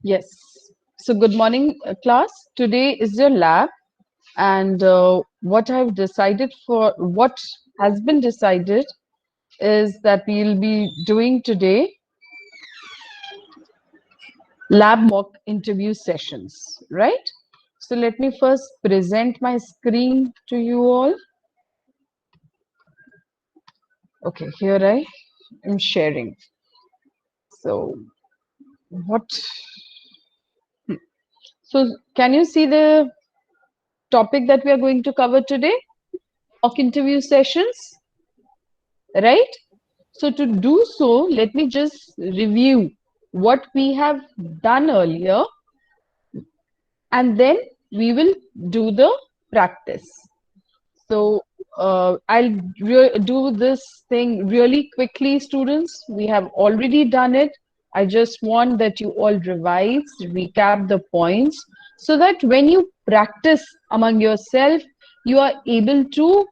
Yes. So, good morning, class. Today is your lab, and what has been decided is that we'll be doing today lab mock interview sessions, right? So, let me first present my screen to you all. Okay, here I am sharing. So, what? So, can you see the topic that we are going to cover today? Mock interview sessions, right? So to do so, let me just review what we have done earlier, and then we will do the practice. So I'll do this thing really quickly, students. We have already done it. I just want that you all revise, recap the points, so that when you practice among yourself, you are able to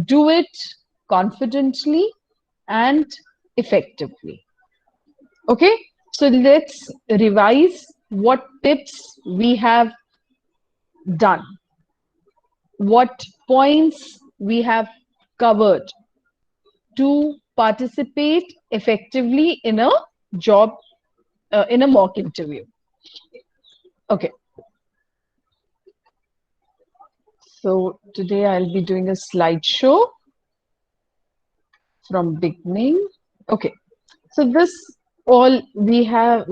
do it confidently and effectively. Okay, so let's revise what tips we have done, what points we have covered to participate effectively in a job, in a mock interview. Okay, so today I'll be doing a slideshow from beginning. Okay, so this all we have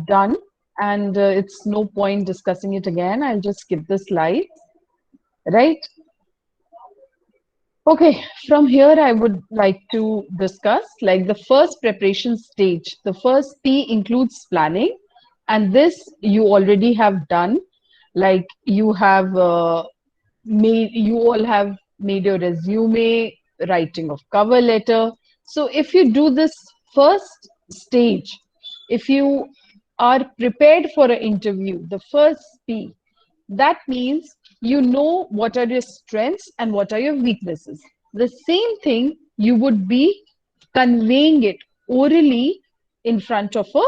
done, and it's no point discussing it again. I'll just skip the slide, right? Okay, from here I would like to discuss like the first preparation stage. The first P includes planning, and this you already have done. Like you all have made your resume, writing of cover letter. So if you do this first stage, if you are prepared for an interview, the first P, that means you know what are your strengths and what are your weaknesses. The same thing you would be conveying it orally in front of a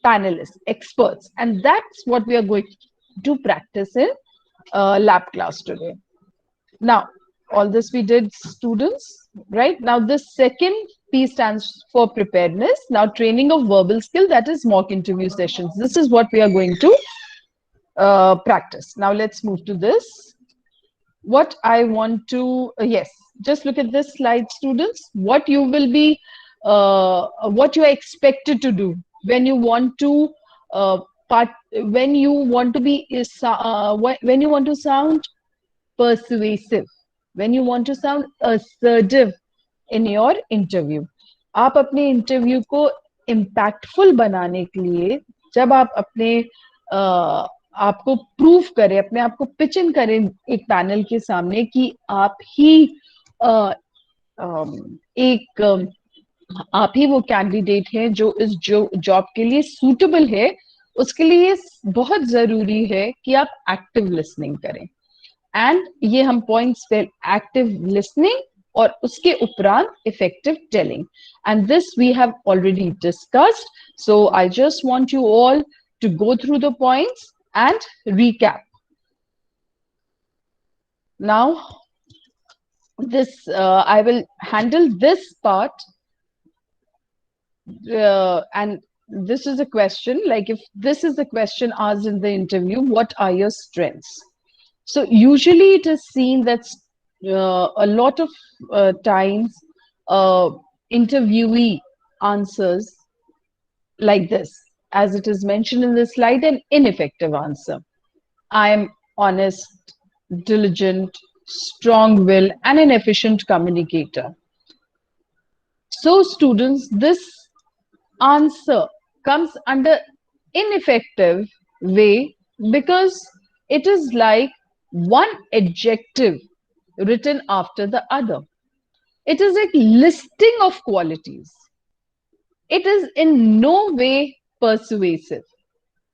panelist, experts. And that's what we are going to practice in lab class today. Now, all this we did, students, right? Now, the second P stands for preparedness. Now, training of verbal skill, that is mock interview sessions. This is what we are going to practice. Now, let's move to this. What I want to, yes, just look at this slide, students. What you are expected to do when you want to part, when you want to be, when you want to sound persuasive, when you want to sound assertive in your interview. आप अपने interview को impactful बनाने के लिए जब आप अपने आपको प्रूव करें, अपने आप को पिच इन करें एक पैनल के सामने कि एक आप ही वो कैंडिडेट हैं जो इस जॉब के लिए सूटेबल है, उसके लिए बहुत जरूरी है कि आप एक्टिव लिसनिंग करें. एंड ये हम पॉइंट्स पे एक्टिव लिसनिंग और उसके उपरांत effective telling, and this we have already discussed. So I just want you all to go through the points and recap. Now, I will handle this part, and this is a question. Like if this is the question asked in the interview, what are your strengths? So usually it is seen that a lot of times interviewee answers like this, as it is mentioned in the slide, an ineffective answer. I am honest, diligent, strong-willed, and an efficient communicator. So students, this answer comes under ineffective way because it is like one adjective written after the other. It is a listing of qualities. It is in no way persuasive.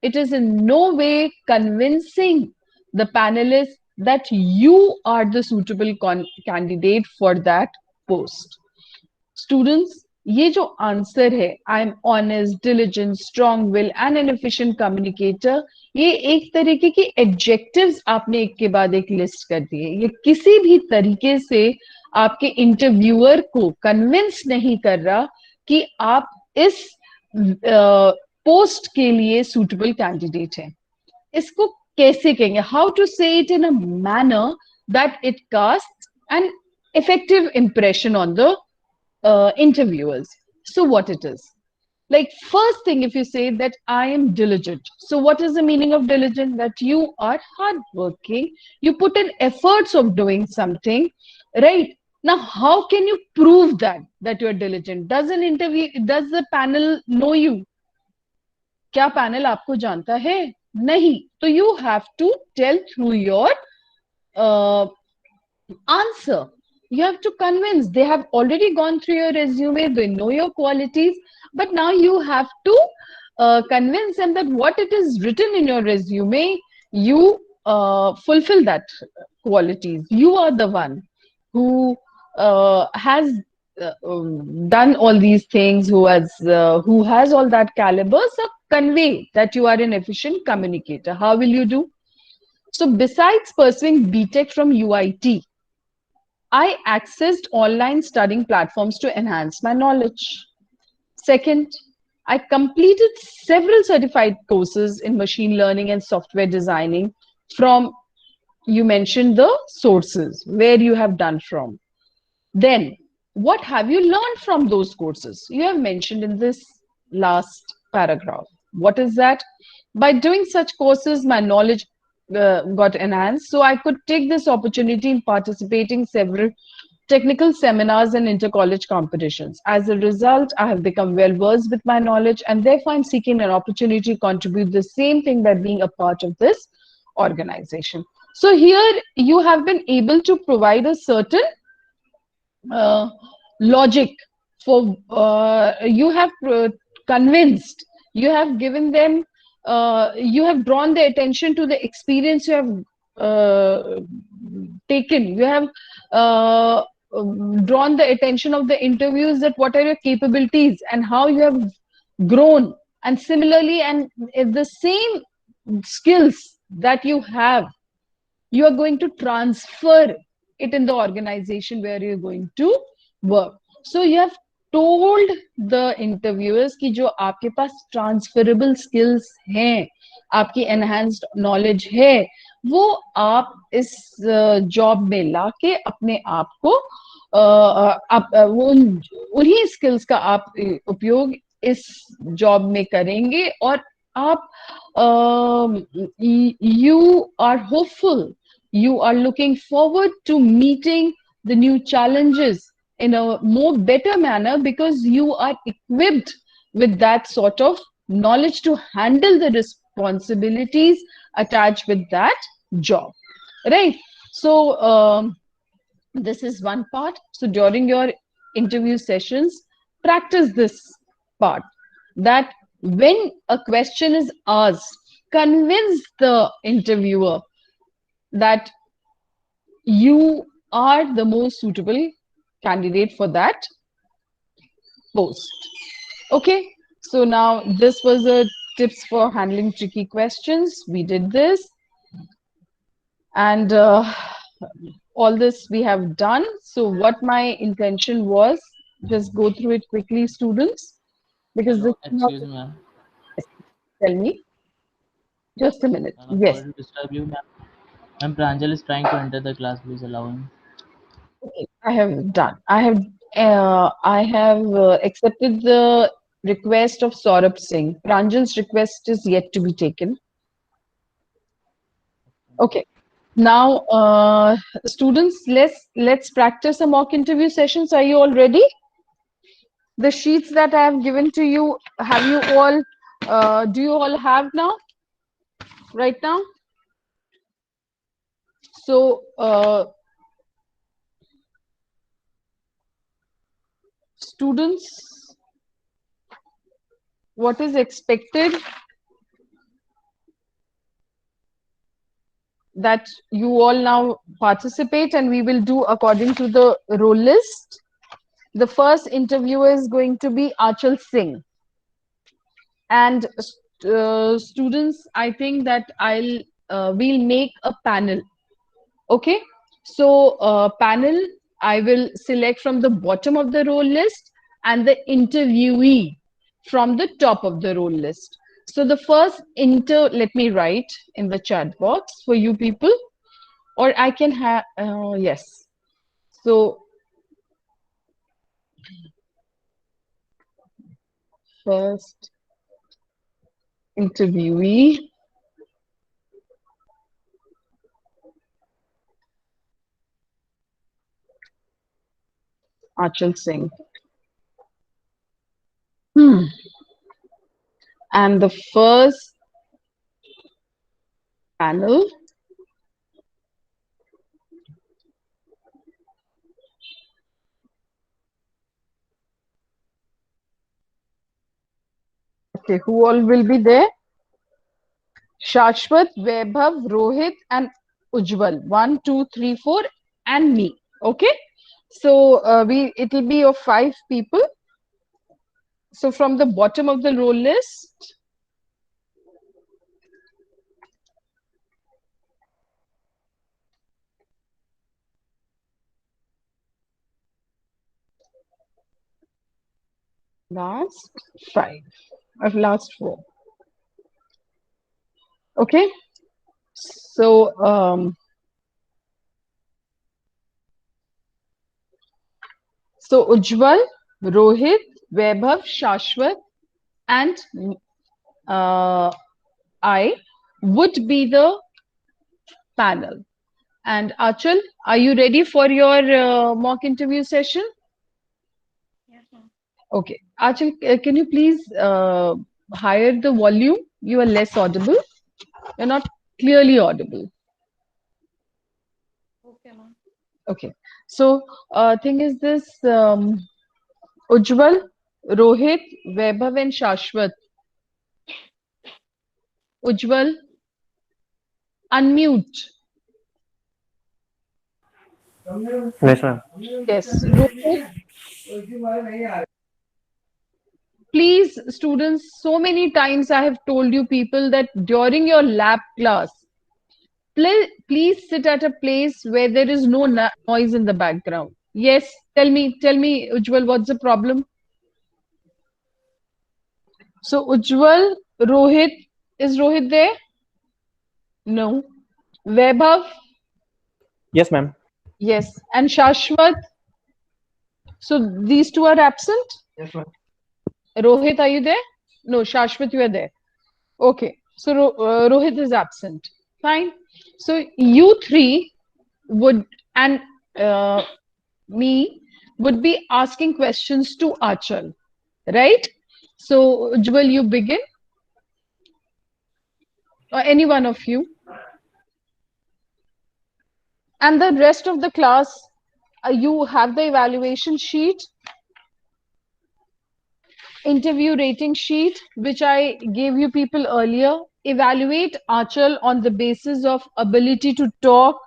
It is in no way convincing the panelists that you are the suitable candidate for that post. Students, ये जो answer है, I am honest, diligent, strong will and N efficient communicator, ये एक तरीके की adjectives आपने एक के बाद एक लिस्ट कर दिए। ये किसी भी तरीके से आपके इंटरव्यूअर को कन्विंस नहीं कर रहा कि आप इस पोस्ट के लिए सूटेबल कैंडिडेट हैं। इसको कैसे कहेंगे? How to say it in a manner that it cast an effective impression on the interviewers. So, what it is? Like, first thing, if you say that I am diligent, so what is the meaning of diligent? That you are hardworking, you put in efforts of doing something, right? Now, how can you prove that you are diligent? Does the panel know you? क्या panel आपको जानता है? नहीं. तो you have to tell through your answer. You have to convince. They have already gone through your resume, they know your qualities, but now you have to convince them that what it is written in your resume, you fulfill that qualities. You are the one who has done all these things, who has all that caliber. So convey that you are an efficient communicator. How will you do? So besides pursuing BTech from UIT, I accessed online studying platforms to enhance my knowledge. Second, I completed several certified courses in machine learning and software designing from, you mentioned the sources, where you have done from. Then, what have you learned from those courses? You have mentioned in this last paragraph. What is that? By doing such courses, my knowledge got enhanced. So I could take this opportunity in participating several technical seminars and inter-college competitions. As a result, I have become well versed with my knowledge, and therefore I'm seeking an opportunity to contribute the same thing by being a part of this organization. So here you have been able to provide a certain uh, logic for you have convinced, you have given them, you have drawn their attention to the experience you have taken, you have drawn the attention of the interviews, that what are your capabilities and how you have grown, and similarly, and the same skills that you have, you are going to transfer it in the organization where you're going to work. So you have told the interviewers कि जो आपके पास transferable skills हैं, आपकी enhanced knowledge है, वो आप इस job में लाके अपने आप को आप वो उन्हीं skills का आप उपयोग इस job में करेंगे, और आप you are hopeful, you are looking forward to meeting the new challenges in a more better manner, because you are equipped with that sort of knowledge to handle the responsibilities attached with that job, right? So this is one part. So during your interview sessions, practice this part, that when a question is asked, convince the interviewer that you are the most suitable candidate for that post. Okay, so now this was a tips for handling tricky questions. We did this, and all this we have done. So what my intention was, just go through it quickly, students, because this Hello, is not, excuse me, ma'am. tell me, just a minute. Ma'am, I'm Yes. sorry to disturb you, ma'am. Ma'am, Pranjal is trying to enter the class. Please allow him. Okay, I have done. I have accepted the request of Saurabh Singh. Pranjal's request is yet to be taken. Okay. Now, students, let's practice a mock interview sessions. Are you all ready? The sheets that I have given to you, have you all? Do you all have now? Right now? So, students, what is expected, that you all now participate, and we will do according to the roll list. The first interviewer is going to be Achal Singh. And students, I think that we'll make a panel. Okay. So panel, I will select from the bottom of the roll list and the interviewee from the top of the roll list. So the first let me write in the chat box for you people, or I can have, yes. So first interviewee, Achal Singh. Hmm. And the first panel, okay, who all will be there? Shashwat, Vaibhav, Rohit, and Ujjwal. 1, 2, 3, 4, and me. Okay. So it will be of 5 people. So from the bottom of the roll list, last 5 of last 4. Okay. So Ujjwal, Rohit, Vaibhav, Shashwat, and I would be the panel. And Achal, are you ready for your mock interview session? Yes, ma'am. Okay. Achal, can you please higher the volume? You are less audible. You're not clearly audible. Okay, ma'am. Okay. So, thing is this, Ujjwal, Rohit, Vaibhav, and Shashwat. Ujjwal, unmute. Yes, ma'am. Yes. Rohit, please, students, so many times I have told you people that during your lab class, please sit at a place where there is no noise in the background. Yes, tell me, Ujjwal, what's the problem? So, Ujjwal, Rohit, is Rohit there? No. Vaibhav? Yes, ma'am. Yes. And Shashwat? So, these two are absent? Yes, ma'am. Rohit, are you there? No, Shashwat, you are there. Okay. So, Rohit is absent. Fine. So, you three would, and uh, me, would be asking questions to Achal, right? So, Ujjwal, you begin, or any one of you. And the rest of the class, you have the evaluation sheet, interview rating sheet, which I gave you people earlier. Evaluate Achal on the basis of ability to talk,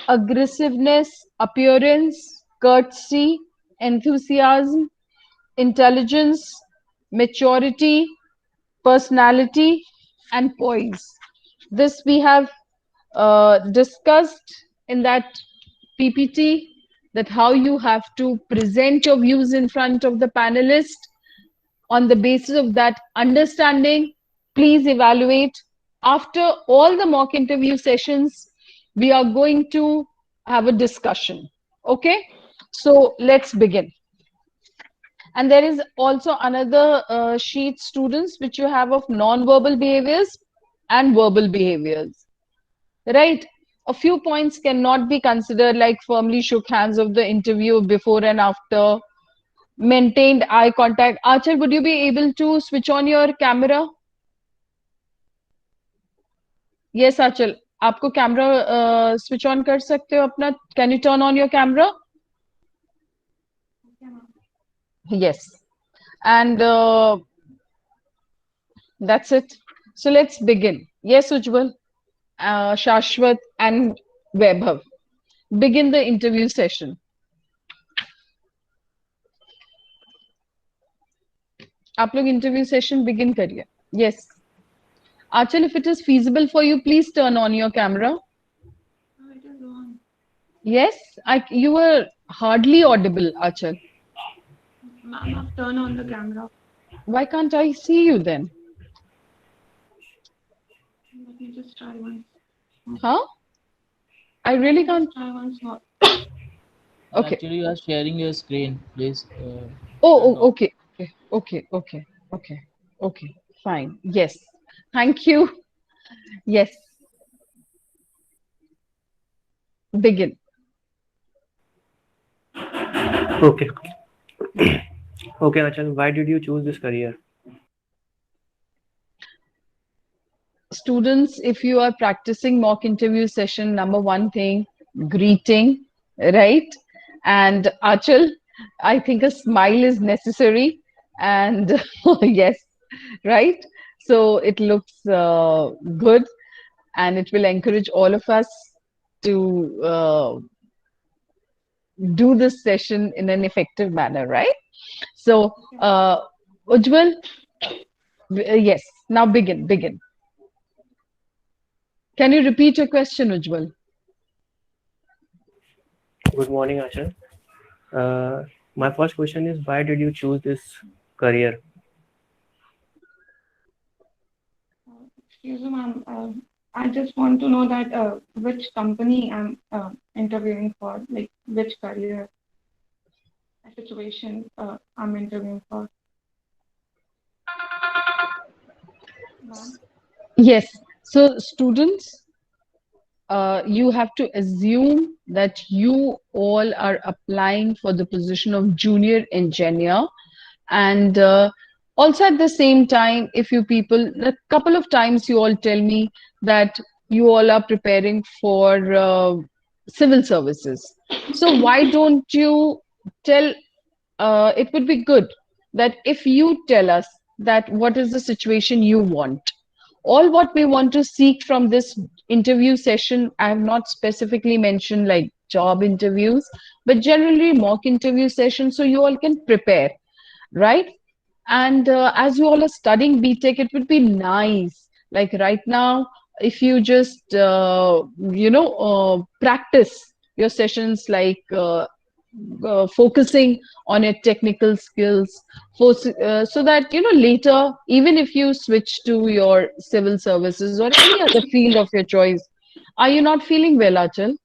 aggressiveness, appearance, courtesy, enthusiasm, intelligence, maturity, personality, and poise. This we have discussed in that PPT, that how you have to present your views in front of the panelists. On the basis of that understanding, please evaluate. After all the mock interview sessions, we are going to have a discussion. Okay, so let's begin. And there is also another sheet, students, which you have of non-verbal behaviors and verbal behaviors, right? A few points cannot be considered, like firmly shook hands of the interview before and after, maintained eye contact. Achal, would you be able to switch on your camera? Yes, Achal, आपको camera switch on कर सकते हो अपना? Can you turn on your camera? Okay, ma'am. Yes. And that's it. So let's begin. Yes, Ujjwal, Shashwat, and Vaibhav. Begin the interview session. आप लोग interview session begin करिए. Yes. Achal, if it is feasible for you, please turn on your camera. Oh, it is on. Yes, you were hardly audible, Achal. Ma'am, I've turned on the camera. Why can't I see you then? Let me just try once. Huh? I really Let me can't. just try once more. Okay. Actually, you are sharing your screen. Please. Oh, turn off. okay. Okay. Fine. Yes. Thank you. Yes. Begin. Okay. Okay, Achal, why did you choose this career? Students, if you are practicing mock interview session, number one thing, greeting, right? And Achal, I think a smile is necessary. And yes, right? So it looks good and it will encourage all of us to do this session in an effective manner, right? So, Ujjwal, yes, now begin. Can you repeat your question, Ujjwal? Good morning, Achal. My first question is why did you choose this career? Excuse me, ma'am. I just want to know that which company I'm interviewing for, like which career situation I'm interviewing for. Ma'am. Yes. So, students, you have to assume that you all are applying for the position of junior engineer. And also at the same time, if you people, a couple of times you all tell me that you all are preparing for civil services. So why don't you tell, it would be good that if you tell us that what is the situation you want. All what we want to seek from this interview session, I have not specifically mentioned like job interviews, but generally mock interview sessions so you all can prepare, right? And as you all are studying BTech, it would be nice, like right now, if you just, practice your sessions like focusing on your technical skills so that, later, even if you switch to your civil services or any other field of your choice, are you not feeling well, Achal?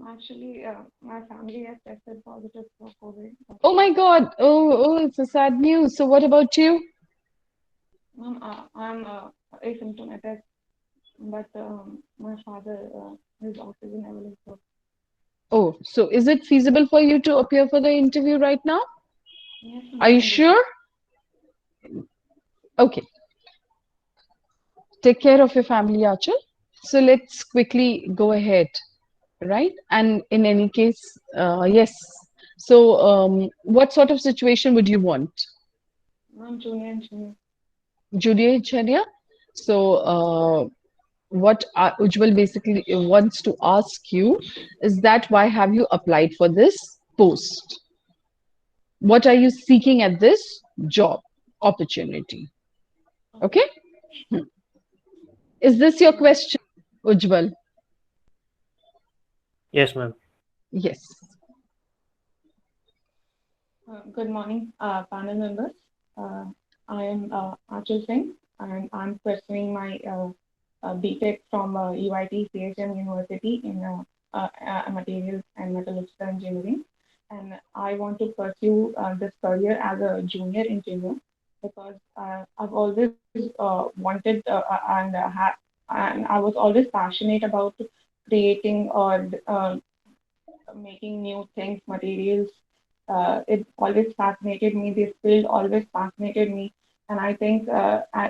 Actually, my family has tested positive for COVID. Oh my God. Oh, it's a sad news. So what about you? Ma'am, I'm asymptomatic, but my father his oxygen level is good. Oh, so is it feasible for you to appear for the interview right now? Yes, Are ma'am, you I can do that. sure? Okay. Take care of your family, Achal. So let's quickly go ahead, right? And in any case, yes. So, what sort of situation would you want? I'm junior engineer. Junior engineer? So, what Ujjwal basically wants to ask you is that why have you applied for this post? What are you seeking at this job opportunity? Okay? Is this your question, Ujjwal? Yes, ma'am. Yes. Good morning, panel members. Uh, I am Achal Singh, and I'm pursuing my BTech from UIT CHM University in materials and metallurgical engineering. And I want to pursue this career as a junior engineer because I've always wanted and I was always passionate about creating or making new things, materials. It always fascinated me. This field always fascinated me. And I think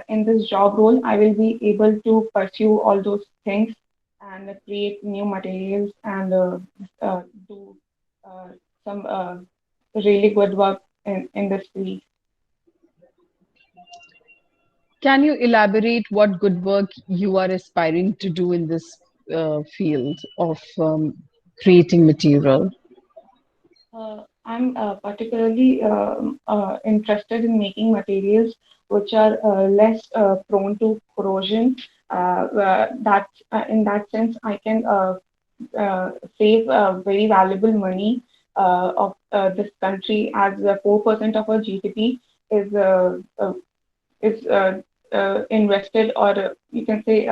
in this job role, I will be able to pursue all those things and create new materials and do uh, some really good work in this field. Can you elaborate what good work you are aspiring to do in this field of creating material? I'm particularly interested in making materials which are less prone to corrosion. That in that sense, I can save very valuable money of this country, as 4% of our GDP is invested, or you can say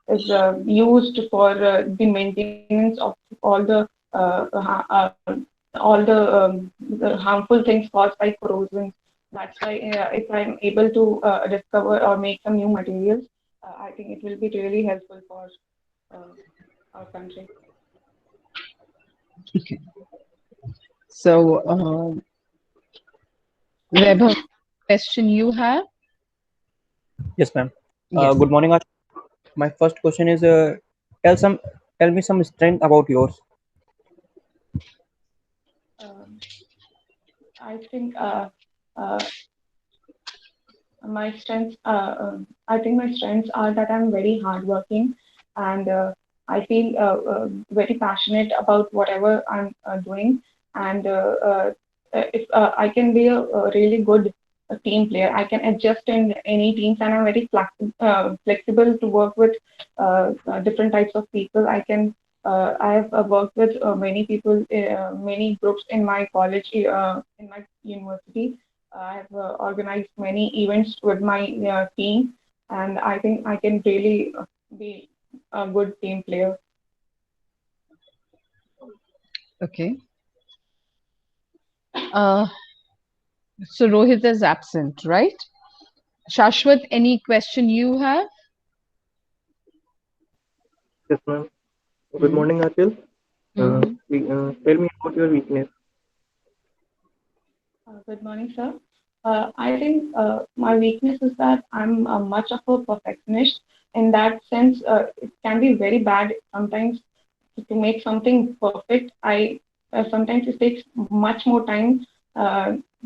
is used for the maintenance of all the harmful things caused by corrosion. That's why if I'm able to discover or make some new materials, I think it will be really helpful for uh, our country. Okay. So, Vaibhav, question you have? Yes, ma'am. Yes. Good morning, Ash. My first question is, tell some, tell me some strength about yours. Um, I think uh, my strengths I think my strengths are that I'm very hardworking, and I feel very passionate about whatever I'm doing, and if I can be a really good team player. I can adjust in any teams, and I'm very flexible to work with different types of people. I have worked with many people, many groups in my college, in my university. I have organized many events with my team, and I think I can really be a good team player. Okay. Uh, so Rohit is absent, right? Shashwat, any question you have? Yes, ma'am. Good Hmm. morning, Achal. Hmm. Tell me about your weakness. Good morning, sir. I think my weakness is that I'm much of a perfectionist. In that sense, it can be very bad sometimes to make something perfect. I sometimes it takes much more time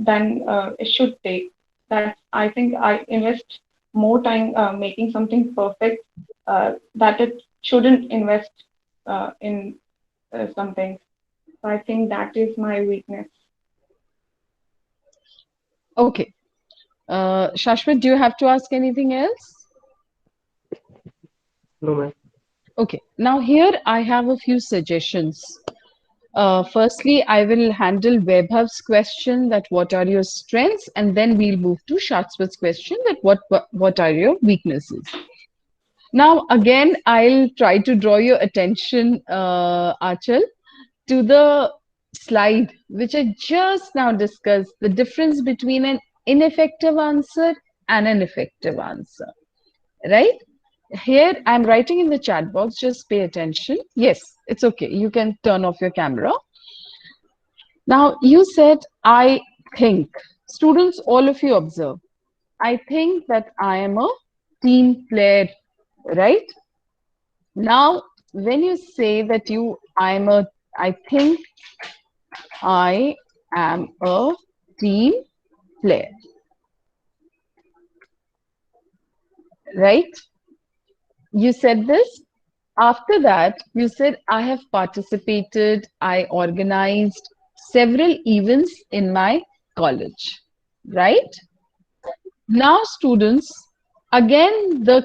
than it should take. That I think I invest more time making something perfect that it shouldn't invest in something. So I think that is my weakness. Okay. Shashwat, do you have to ask anything else? No, ma'am. Okay. Now here I have a few suggestions. Firstly, I will handle Vaibhav's question that what are your strengths, and then we'll move to Shashwat's question that what are your weaknesses. Now, again, I'll try to draw your attention, Achal, to the slide which I just now discussed, the difference between an ineffective answer and an effective answer, right? Here, I'm writing in the chat box, just pay attention. Yes, it's okay. You can turn off your camera. Now, you said, I think. Students, all of you observe. I think that I am a team player, right? Now, when you say that I think I am a team player, right? You said this. After that, you said, I have participated, I organized several events in my college, right? Now, students, again, the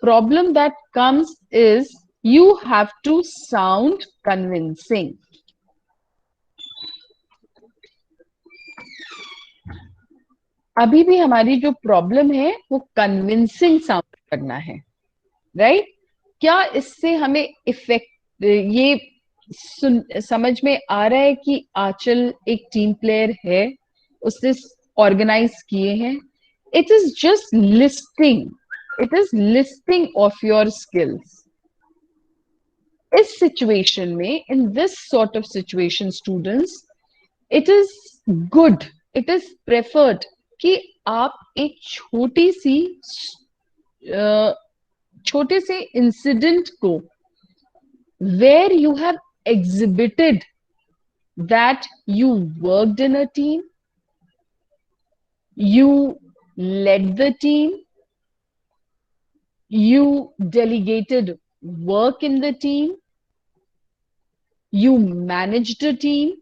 problem that comes is you have to sound convincing. अभी भी हमारी जो problem है वो convincing sound करना है, right? क्या इससे हमें इफेक्ट ये समझ में आ रहा है कि आंचल एक टीम प्लेयर है, उसने ऑर्गेनाइज किए हैं? It is just listing of your skills. इस सिचुएशन में, in this sort of situation, students, it is good, it is preferred कि आप एक छोटे से इंसिडेंट को where you have exhibited that you worked in a team, you led the team, you delegated work in the team, you managed a team,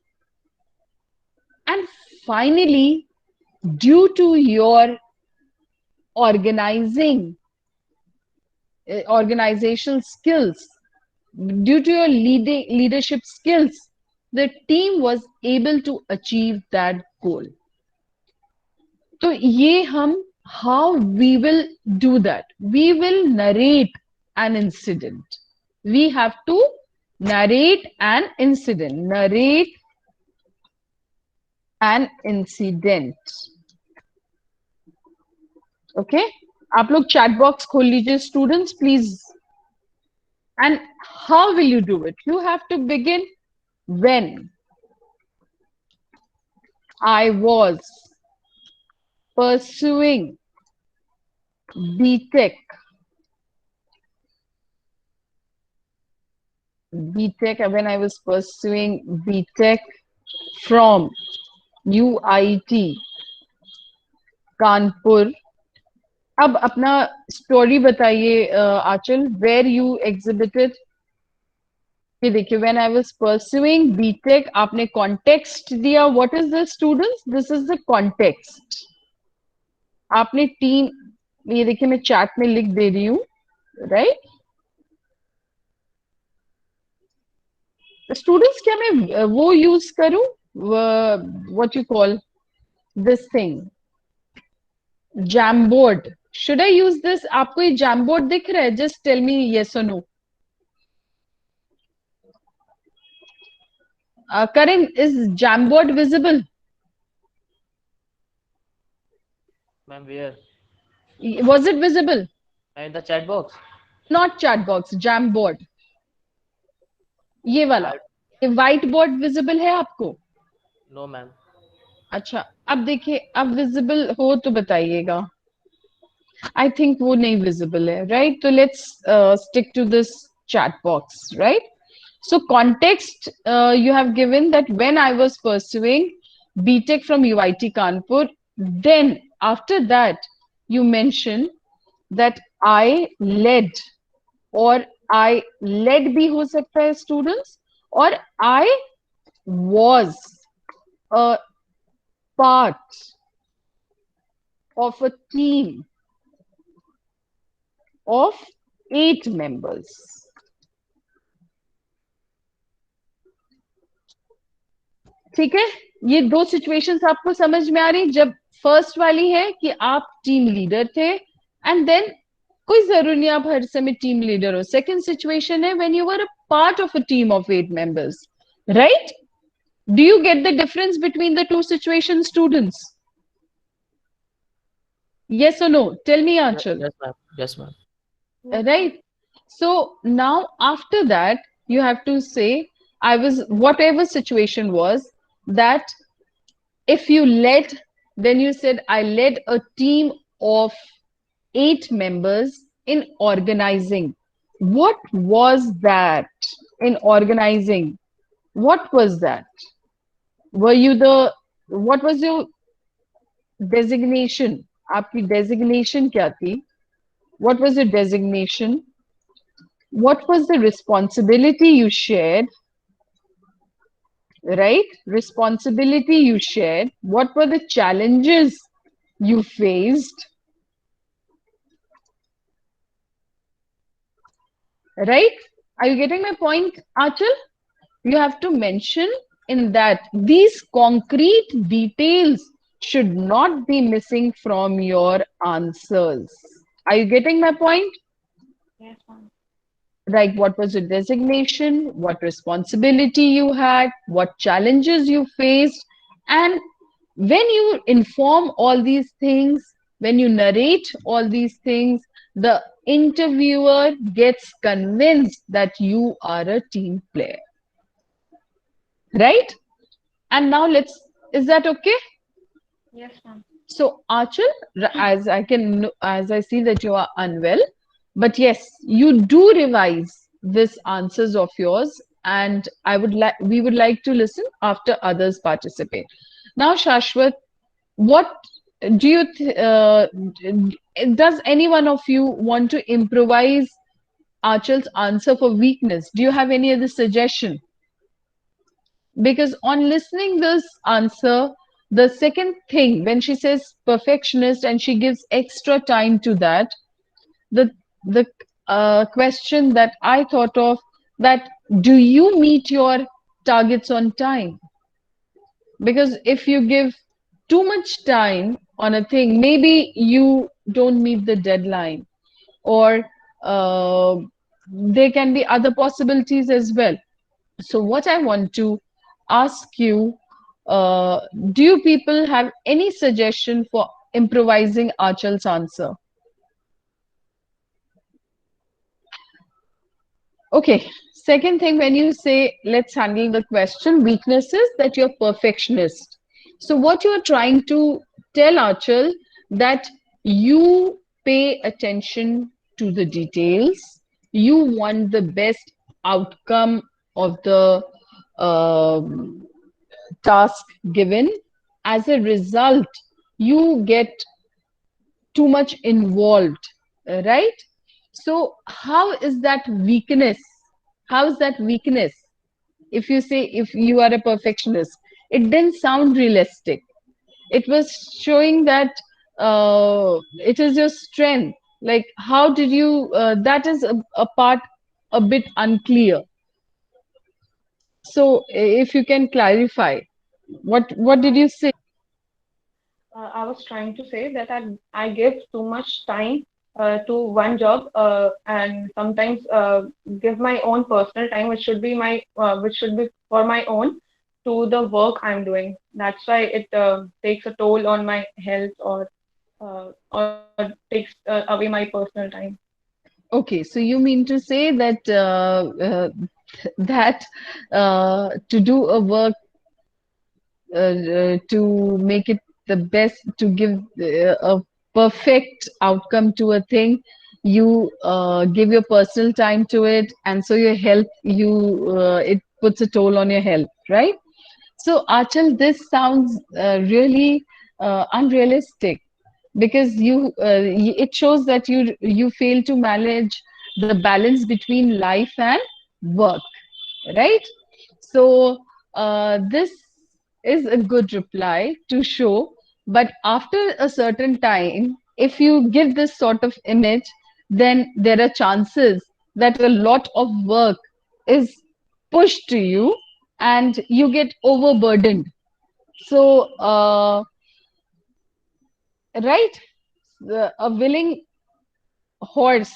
and finally, due to your organizing, organizational skills, due to your leadership skills, the team was able to achieve that goal. तो ये हम how we will do that? We will narrate an incident. We have to narrate an incident. Narrate an incident. Okay? आप लोग chat box खोल लीजिए students please. And how will you do it? You have to begin when I was pursuing BTech. When I was pursuing BTech from UIT Kanpur. अब अपना story बताइए आंचल, where you exhibited. ये देखिए, when I was pursuing BTech, आपने context दिया. What is the students, this is the context. आपने team, ये देखिए मैं चैट में लिख दे रही हूँ, राइट. स्टूडेंट्स क्या मैं वो यूज करूं, what you call this thing, Jamboard? Should I use this? आपको ये Jamboard दिख रहा है? Just tell me yes or no. Karan, is Jamboard visible? Ma'am, where? Was it visible? In the chat box. Not chat box, Jamboard. ये वाला, ये white board visible है आपको? No, ma'am. अच्छा, अब देखिए, अब विजिबल हो तो बताइएगा. आई थिंक वो नहीं विजिबल है, राइट. तो let's stick to this chat box, right. So context you have given that when I was pursuing BTech from UIT Kanpur, then after that you mention that I led, or I led भी हो सकता है students, और I was a part of a team of 8 members. ठीक है, ये दो situations आपको समझ में आ रही. जब फर्स्ट वाली है कि आप टीम लीडर थे, एंड देन कोई जरूरी नहीं आप हर समय टीम लीडर हो. सेकंड सिचुएशन है when you were a part of a team of 8 members, right. Do you get the difference between the two situations, students? Yes or no? Tell me, Anshul. Yes, ma'am. Yes, ma'am. Right. So now after that, you have to say, I was, whatever situation was, that if you led, then you said, I led a team of 8 members in organizing. What was that in organizing? What was that? Were you the, what was your designation? आपकी designation क्या थी? What was your designation? What was the responsibility you shared? Right? Responsibility you shared. What were the challenges you faced? Right? Are you getting my point, Achal? You have to mention in that these concrete details should not be missing from your answers. Are you getting my point? Yes, ma'am. Like, what was your designation, what responsibility you had, what challenges you faced. And when you inform all these things, when you narrate all these things, the interviewer gets convinced that you are a team player. Right? And now let's, is that okay? Yes, ma'am. So Achal, as I see that you are unwell, but yes, you do revise this answers of yours, and we would like to listen after others participate. Now, Shashwat, what do you does any one of you want to improvise Achal's answer for weakness? Do you have any other suggestion? Because on listening this answer, the second thing when she says perfectionist and she gives extra time to that, the question that I thought of, that do you meet your targets on time? Because if you give too much time on a thing, maybe you don't meet the deadline, or uh, there can be other possibilities as well. So what I want to ask you, uh, do you people have any suggestion for improvising Achal's answer? Okay. Second thing, when you say, let's handle the question, weaknesses, that you're perfectionist. So what you're trying to tell Achal, that you pay attention to the details, you want the best outcome of the um, task given. As a result, you get too much involved, right? So, how is that weakness? How is that weakness? If you say if you are a perfectionist, it didn't sound realistic. It was showing that it is your strength. Like, how did you? That is a part a bit unclear. So, if you can clarify, what did you say? I was trying to say that I give too much time to one job, and sometimes give my own personal time, which should be for my own, to the work I'm doing. That's why it takes a toll on my health, or takes away my personal time. Okay, so you mean to say that that to do a work to make it the best, to give a perfect outcome to a thing, you give your personal time to it, and so your health, you it puts a toll on your health, right? So, Achal, this sounds really unrealistic, because it shows that you fail to manage the balance between life and work, right? So, this is a good reply to show, but after a certain time, if you give this sort of image, then there are chances that a lot of work is pushed to you and you get overburdened. So, right, a willing horse,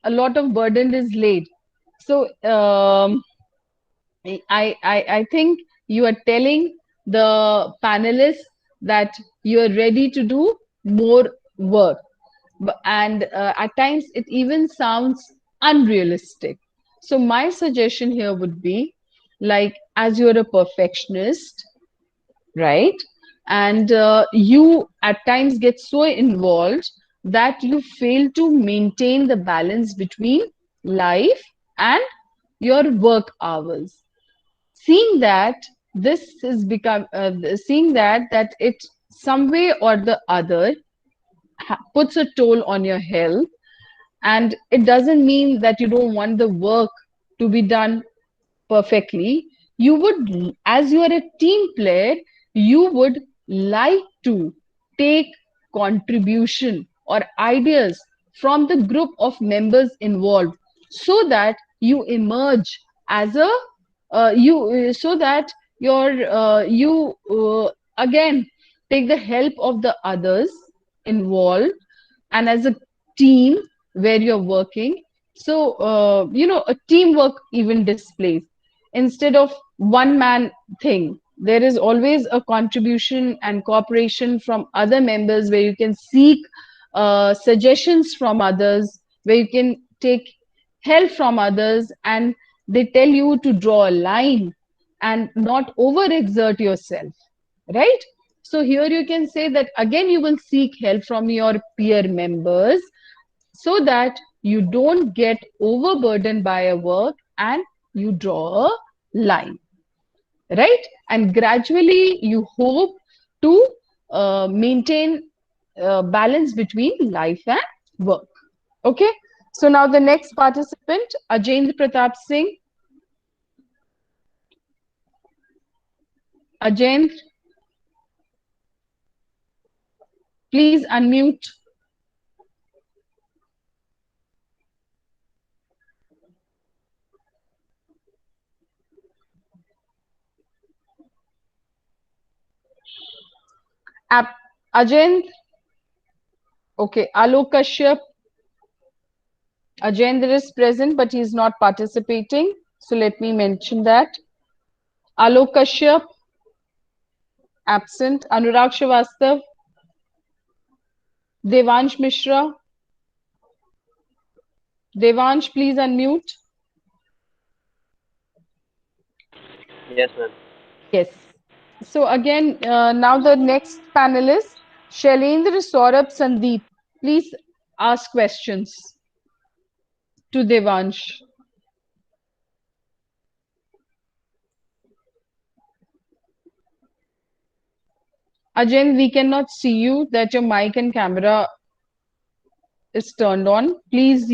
a lot of burden is laid. So, I think you are telling the panelists that you are ready to do more work. And at times it even sounds unrealistic. So my suggestion here would be, like, as you're a perfectionist, right? And you at times get so involved that you fail to maintain the balance between life and your work hours. Seeing that this has become seeing that it some way or the other puts a toll on your health, and it doesn't mean that you don't want the work to be done perfectly. You would, as you are a team player, you would like to take contribution or ideas from the group of members involved, so that you emerge as a you so that you again take the help of the others involved, and as a team where you're working. So a teamwork even displays, instead of one man thing, there is always a contribution and cooperation from other members, where you can seek suggestions from others, where you can take help from others, and they tell you to draw a line and not overexert yourself, right? So here you can say that again you will seek help from your peer members, so that you don't get overburdened by a work, and you draw a line, right? And gradually you hope to maintain balance between life and work. Okay. So now the next participant, Ajendra Pratap Singh. Ajendra, please unmute. Ajendra, okay. Alok Kashyap, Ajendra is present, but he is not participating. So let me mention that. Alok Kashyap, absent. Anurag Srivastav, Devansh Mishra. Devansh, please unmute. Yes, ma'am. Yes. So again, now the next panelist, Shailendra, Saurabh, Sandeep. Please ask questions to Devansh. Ajay, we cannot see you, that your mic and camera is turned on. Please,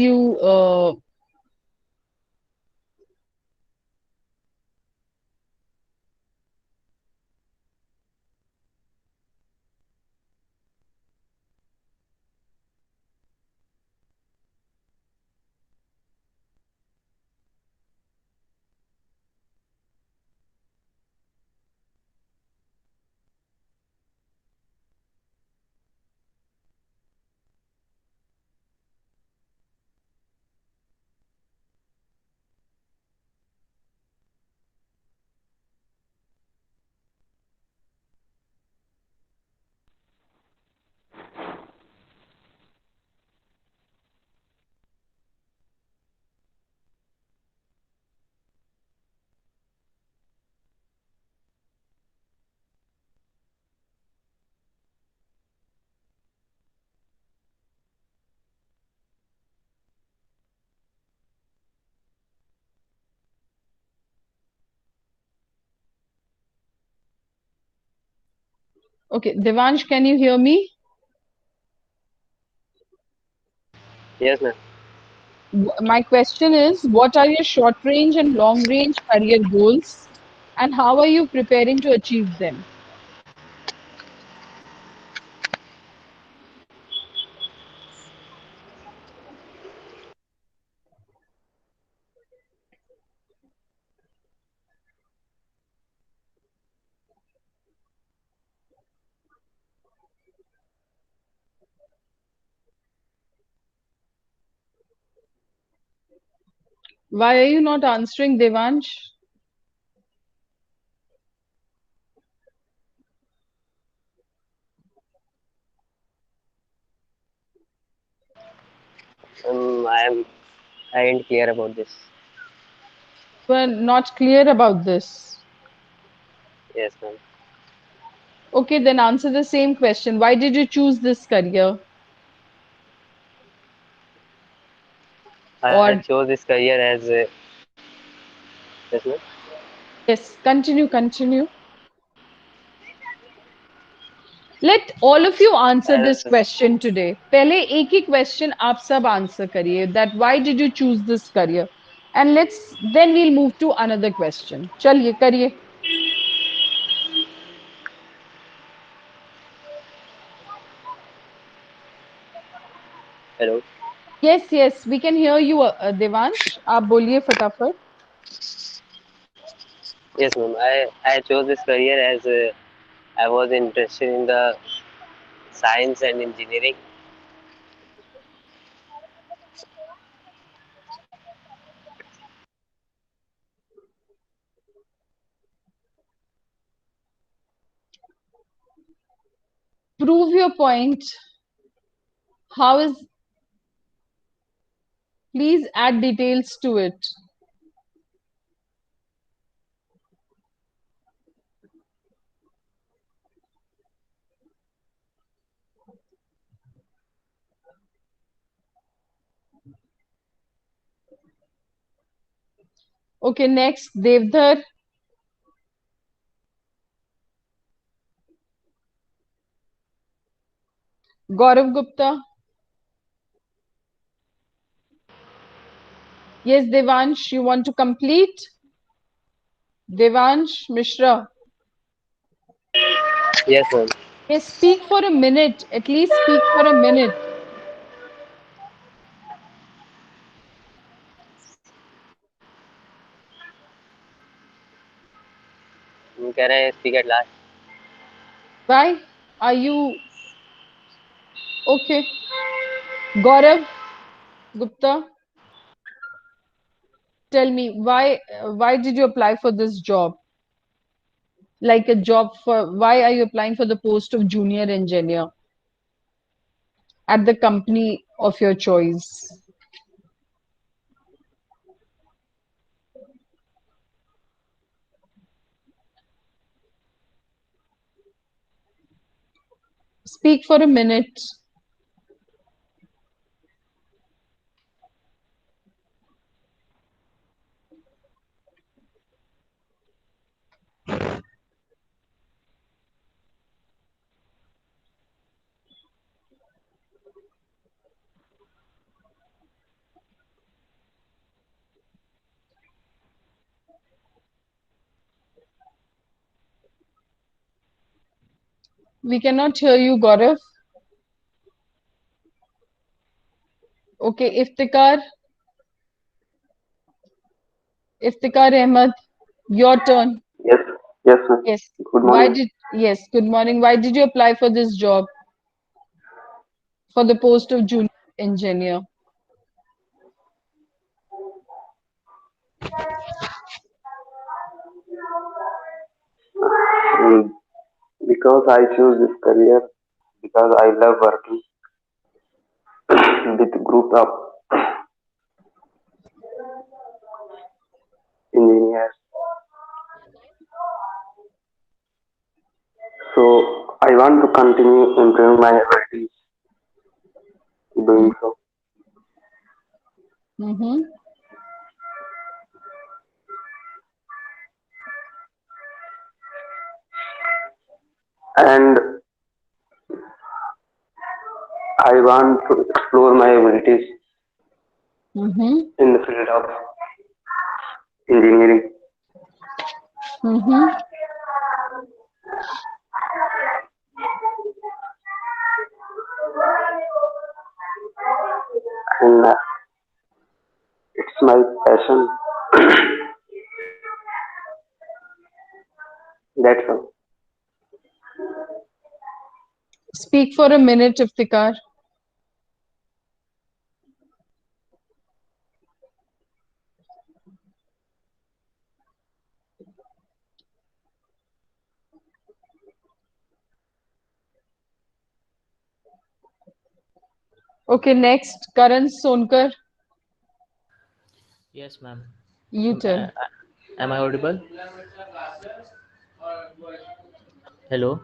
okay, Devansh, can you hear me? Yes, ma'am. My question is, what are your short range and long range career goals, and how are you preparing to achieve them? Why are you not answering, Devansh? I ain't clear about this. You are not clear about this. Yes, ma'am. Okay, then answer the same question. Why did you choose this career? I Or chose this career as yes, ma'am. yes, continue. Let all of you answer this As question today. पहले एक ही question आप सब answer करिए, that why did you choose this career? And then we'll move to another question. चलिए करिए. hello. Yes, we can hear you, Devansh. आप बोलिए फटाफट. Yes, ma'am. I chose this career as I was interested in the science and engineering. Prove your point. How is, please add details to it. Okay, next, Devdhar. Gaurav Gupta. Yes, Devansh, you want to complete? Devansh Mishra. Yes, ma'am. Yes, speak for a minute. At least speak for a minute. कह रहे हैं speak at last. Why are you okay? Gaurav Gupta, tell me why did you apply for this job? Like a job for why are you applying for the post of junior engineer at the company of your choice? Speak for a minute. We cannot hear you, Gaurav. Okay, Iftikhar Ahmed, your turn. Yes, yes, ma'am. Yes. Good morning. Yes, good morning. Why did you apply for this job for the post of junior engineer? Mm, because I choose this career because I love working with group of engineers. So I want to continue improving my abilities doing so. Mm-hmm. And I want to explore my abilities Mm-hmm. in the field of engineering. Mm-hmm. And it's my passion. That's all. Speak for a minute, Iftikhar. Okay, next, Karan Sonkar, Yes, ma'am. you Am, turn. am I audible? Hello.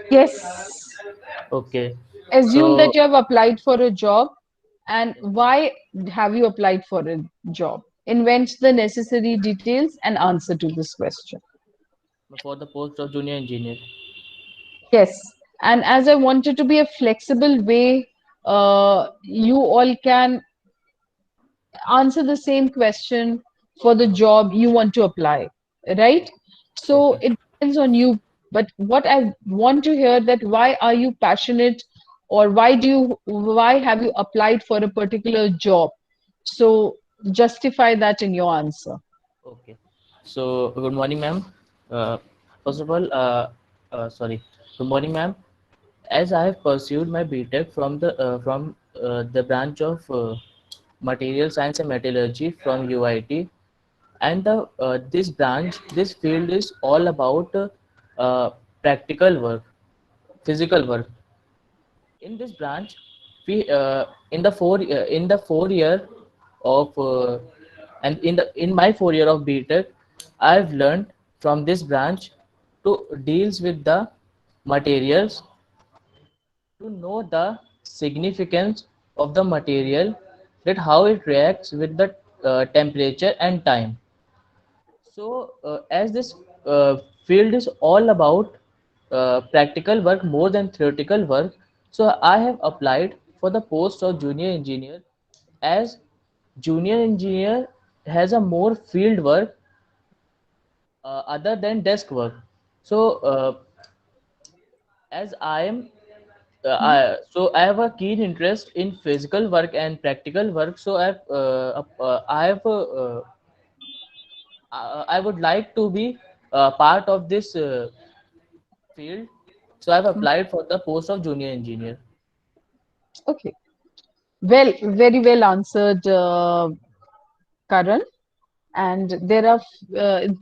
Yes. Okay. Assume that So, you have applied for a job and why have you applied for a job? Invent the necessary details and answer to this question. for the post of junior engineer. Yes. And as I wanted to be a flexible way, you all can answer the same question for the job you want to apply, right? So Okay. it depends on you. But what I want to hear that why are you passionate or why have you applied for a particular job? So justify that in your answer. Okay. So, good morning, ma'am. Uh, First of all, sorry. Good morning, ma'am. As I have pursued my BTech from the branch of Material Science and Metallurgy from UIT, and the this field is all about practical work, physical work. In this branch, we in the 4 year of and in my 4 year of BTech, I've learned from this branch to deals with the materials, to know the significance of the material, that how it reacts with the temperature and time. So, as this field is all about practical work more than theoretical work, so I have applied for the post of junior engineer, as junior engineer has a more field work other than desk work. So, as I am so I have a keen interest in physical work and practical work. So I would like to be part of this field. So I've applied for the post of junior engineer. Okay. Well, very well answered, Karan. And there are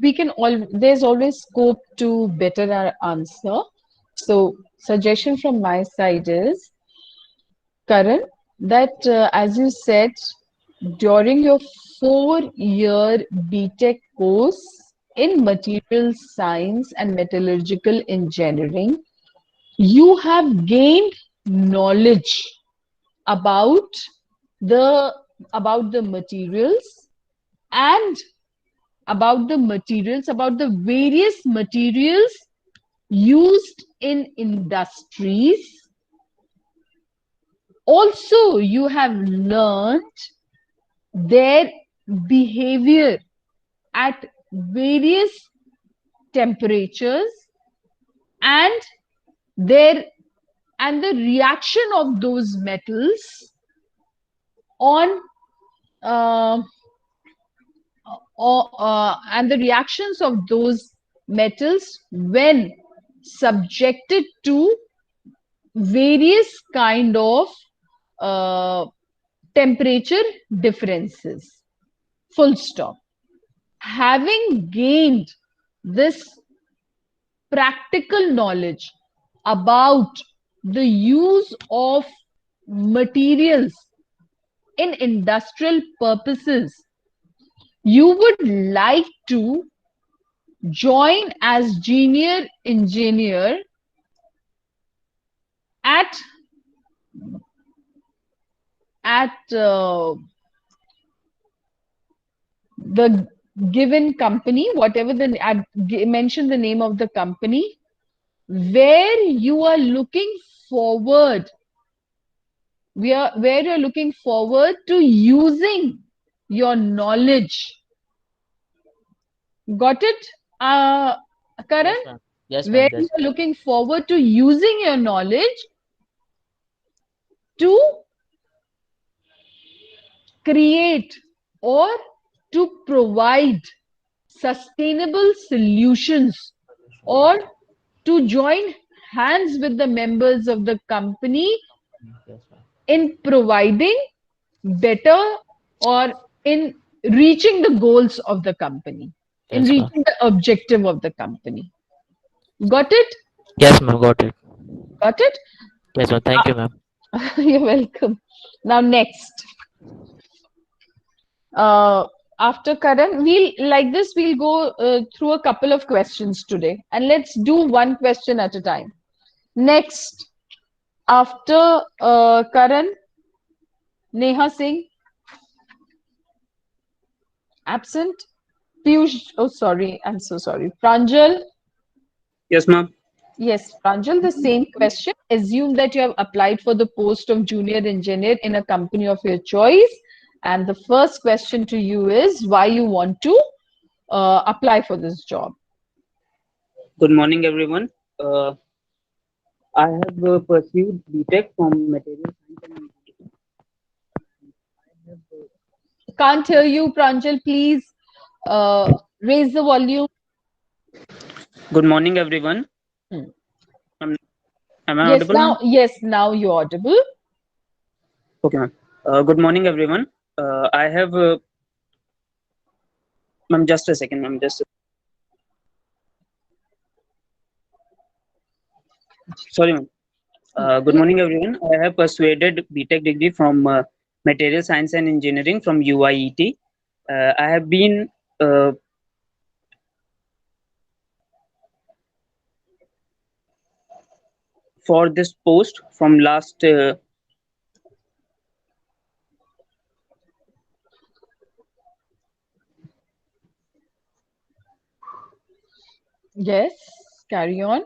we can all there's always scope to better our answer. So suggestion from my side is, Karan, that as you said, during your 4-year BTech course in material science and metallurgical engineering, you have gained knowledge about the materials, and about the various materials used in industries. Also, you have learned their behavior at various temperatures, and their and the reaction of those metals on uh, and the reactions of those metals when subjected to various kind of uh, temperature differences. Full stop. Having gained this practical knowledge about the use of materials in industrial purposes, you would like to join as junior engineer at the given company, whatever mention the name of the company, where you are looking forward, where you're looking forward to using your knowledge. Got it, Karan? Yes, ma'am. Yes, ma'am. Where you Yes. are looking forward to using your knowledge to create or to provide sustainable solutions, or to join hands with the members of the company Yes, ma'am. in providing better, or in reaching the goals of the company, in Yes, ma'am. reaching the objective of the company. Got it? Yes, ma'am. Got it. Got it? Yes, ma'am. Thank you, ma'am. You're welcome. Now, next. Uh, After Karan, we'll go through a couple of questions today, and let's do one question at a time. Next, after Karan, Neha Singh, absent. Piyush, oh sorry, I'm so sorry. Pranjal, Yes, ma'am. yes, Pranjal, the same question. Assume that you have applied for the post of junior engineer in a company of your choice. And the first question to you is why you want to apply for this job. Good morning, everyone. I have pursued BTech from Material Science and Engineering. I have, Can't hear you, Pranjal. Please raise the volume. good morning, everyone. Hmm. Am I audible, ma'am? Yes, now you're audible. Okay, ma'am. Good morning, everyone. I have, ma'am, just a second, ma'am. Sorry, ma'am. Good morning, everyone. I have persuaded BTech degree from Material Science and Engineering from UIET. I have been for this post from last Yes, carry on.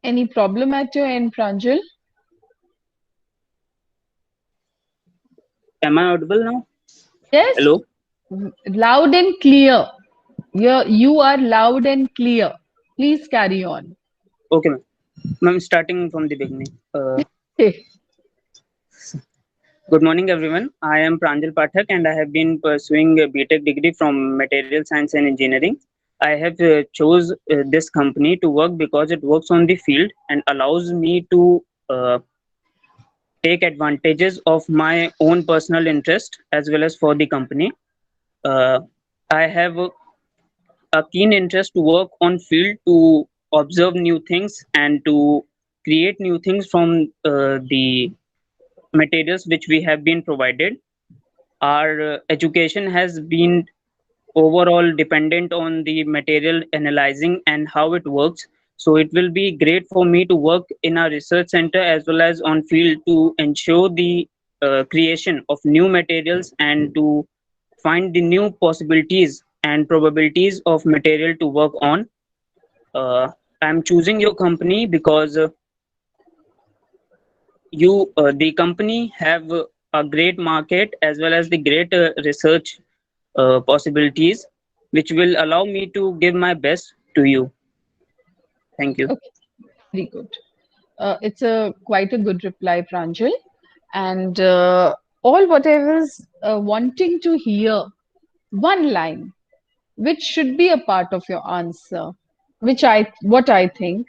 Any problem at your end, Pranjal? Am I audible now? Yes, Hello? loud and clear. You are loud and clear. Please carry on. Okay, ma'am. Ma'am, starting from the beginning. Good morning, everyone. I am Pranjal Pathak, and I have been pursuing a BTech degree from Material Science and Engineering. I have chose this company to work because it works on the field and allows me to take advantages of my own personal interest as well as for the company. Uh, I have a keen interest to work on field to observe new things and to create new things from the materials which we have been provided. Our education has been overall dependent on the material analyzing and how it works. So it will be great for me to work in a research center as well as on field to ensure the creation of new materials and to find the new possibilities and probabilities of material to work on. I'm choosing your company because the company have a great market as well as the great research possibilities, which will allow me to give my best to you. Thank you. Okay, very good. It's a quite a good reply, Pranjal. And all what I was wanting to hear, one line, which should be a part of your answer, which what I think,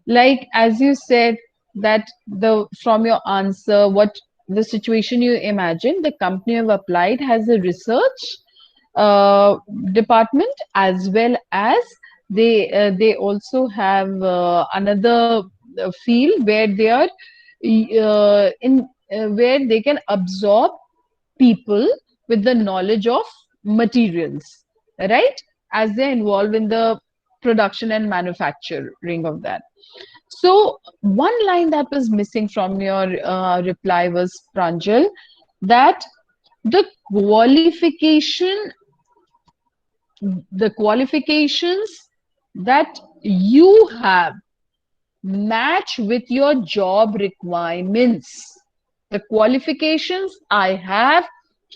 like as you said that the from your answer, what the situation you imagine, the company you've applied has a research uh, department as well as they also have another field where they are in where they can absorb people with the knowledge of materials, right? As they're involved in the production and manufacturing of that. So one line that was missing from your reply was, Pranjal, that the qualification, the qualifications that you have match with your job requirements. The qualifications I have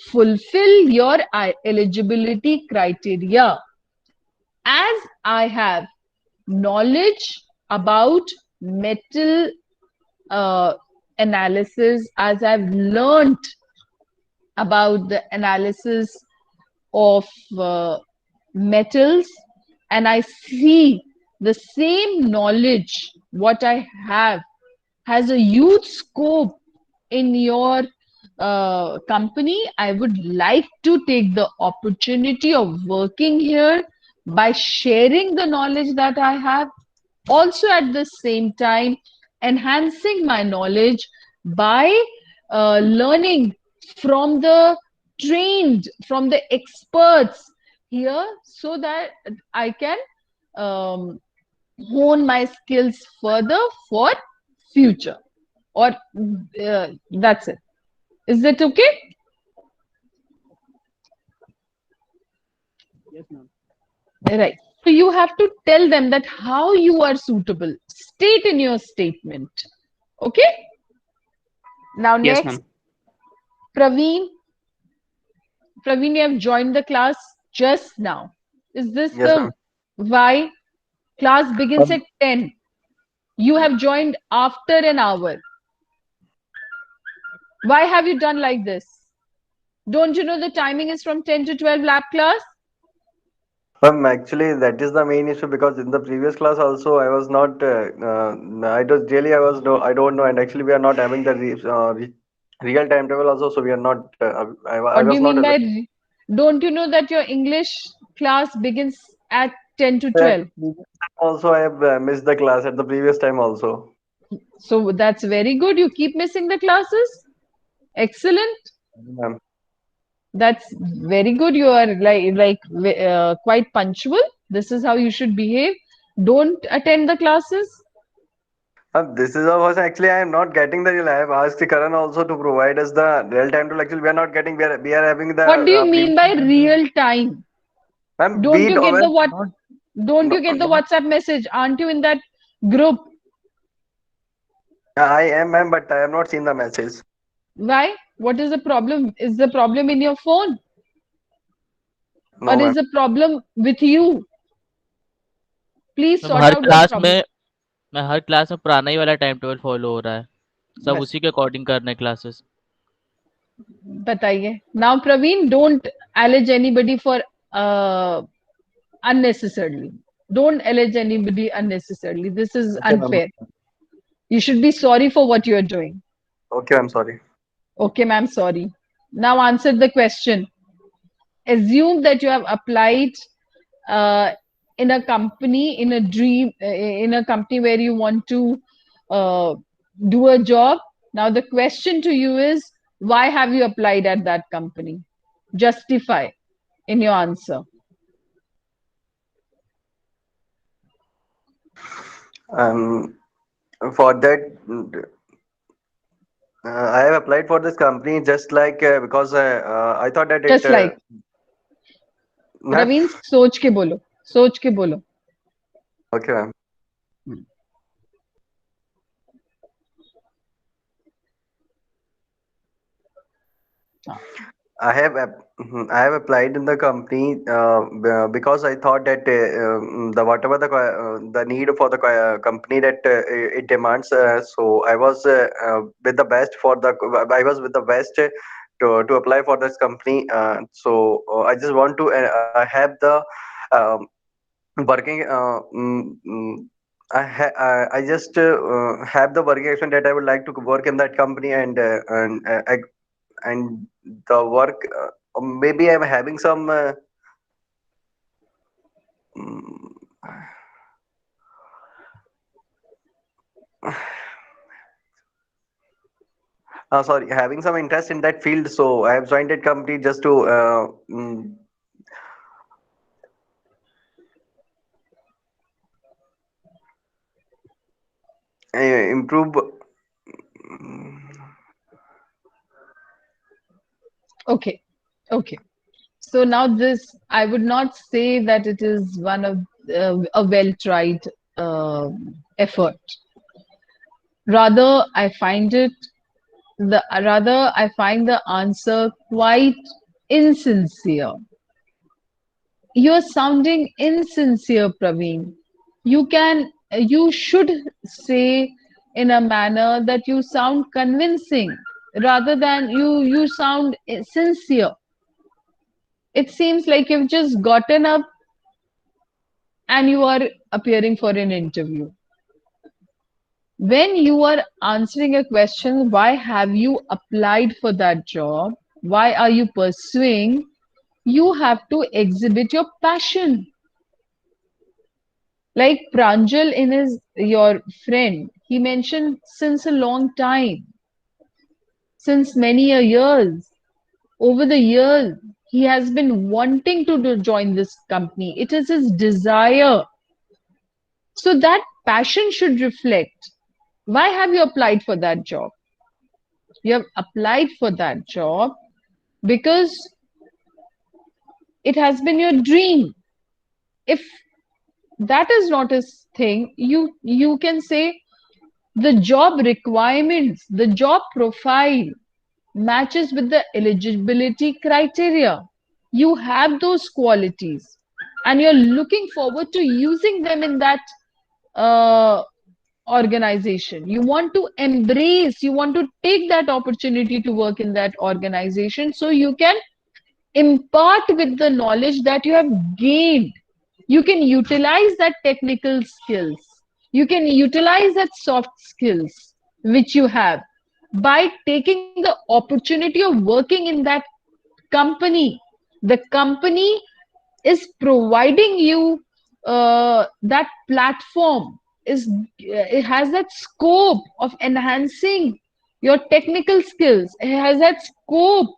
fulfill your eligibility criteria. As I have knowledge about metal analysis, as I've learned about the analysis of metals, and I see the same knowledge what I have has a huge scope in your company. I would like to take the opportunity of working here by sharing the knowledge that I have, also at the same time enhancing my knowledge by learning from the trained, from the experts here, so that I can um, hone my skills further for future. Or that's it. Is that okay? Yes, ma'am. Right. So you have to tell them that how you are suitable. State in your statement. Okay. Now Yes, next, ma'am. Praveen. Praveen, you have joined the class just now. Is this Yes, ma'am. the why? Class begins at 10. You have joined after an hour. Why have you done like this? Don't you know the timing is from 10 to 12 lab class? Actually, that is the main issue because in the previous class also I was not. I was really I was no. I don't know, and actually we are not having the real timetable also, so we are not. I What do was you not mean aware. by, don't you know that your English class begins at 10 to At 12? previous time also, I have missed the class at the previous time also. So that's very good. You keep missing the classes. Excellent. Ma'am. That's very good. You are quite punctual. This is how you should behave. Don't attend the classes. This is was actually I am not getting the real. I have asked the Karan also to provide us the real timetable. Actually, we are not getting. We are having the What do you previous mean by real time? Ma'am, Don't we you do, get well, the what? not, Don't no, you get the not, WhatsApp message? Aren't you in that group? I am, ma'am, but I have not seen the message. Why? What is the problem? Is the problem in your phone? No, Or ma'am. is the problem with you? Please ma'am sort her out that class problem. में मैं हर class में पुराना ही वाला time table follow हो रहा है, सब बस उसी के अकॉर्डिंग कर रहे हैं क्लासेस। बताइए. Now, Praveen, don't allege anybody for unnecessarily. Don't allege anybody unnecessarily. This is Okay, ma'am. unfair. You should be sorry for what you are doing. Okay, I'm sorry. Okay, ma'am, sorry. Now answer the question. Assume that you have applied uh, in a company, in a dream, in a company where you want to uh, do a job. Now the question to you is, why have you applied at that company? Justify in your answer. For that, I have applied for this company just like because I thought that it. Just like Ma'am. Praveen, सोच के बोलो, सोच के बोलो. Okay, ma'am. I have applied in the company because I thought that the whatever the need for the company that it demands. So I was with the best for the I was with the best to apply for this company. So I just want to have the um, working. I just have the working experience that I would like to work in that company and the work maybe I'm having some mm, sorry, having some interest in that field, so I have joined that company just to improve. Okay, okay. So now this, I would not say that it is one of a well-tried effort. Rather, I find the answer quite insincere. You're sounding insincere, Praveen. You should say in a manner that you sound convincing rather than you sound sincere. It seems like you've just gotten up and you are appearing for an interview. When you are answering a question, why have you applied for that job? Why are you pursuing? You have to exhibit your passion. Like Pranjal in your friend, he mentioned since a long time, since many a years, over the years, he has been wanting to join this company. It is his desire. So that passion should reflect. Why have you applied for that job? You have applied for that job because it has been your dream. If that is not his thing, you can say the job requirements, the job profile matches with the eligibility criteria. You have those qualities and you're looking forward to using them in that uh, organization. You want to embrace, you want to take that opportunity to work in that organization so you can impart with the knowledge that you have gained. You can utilize that technical skills. You can utilize that soft skills which you have by taking the opportunity of working in that company. The company is providing you that platform, is it has that scope of enhancing your technical skills. It has that scope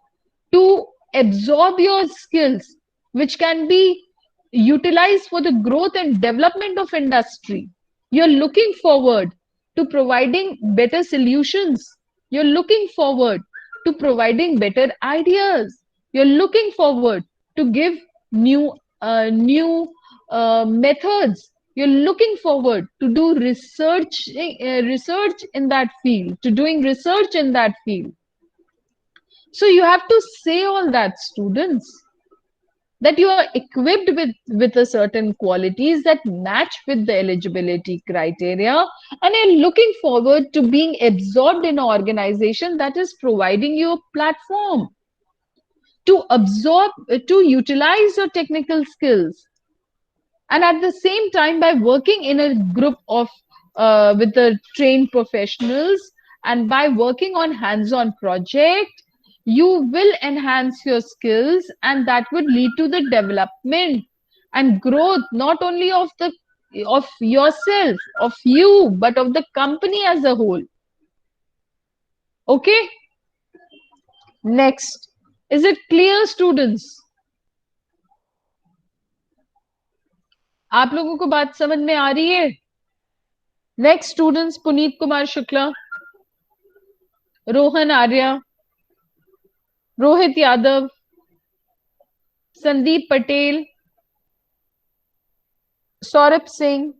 to absorb your skills which can be utilized for the growth and development of industry. You're looking forward to providing better solutions. You're looking forward to providing better ideas. You're looking forward to give new methods. You're looking forward to do research in that field, to doing research in that field. So you have to say all that, students, that you are equipped with a certain qualities that match with the eligibility criteria, and you're looking forward to being absorbed in an organization that is providing you a platform to absorb, to utilize your technical skills, and at the same time, by working in a group of with the trained professionals, and by working on hands-on project, you will enhance your skills, and that would lead to the development and growth not only of yourself, of you, but of the company as a whole. Okay, next. Is it clear, students? आप लोगों को बात समझ में आ रही है? Next students, Puneet Kumar Shukla, Rohan Arya, Rohit Yadav, Sandeep Patel, Saurabh Singh,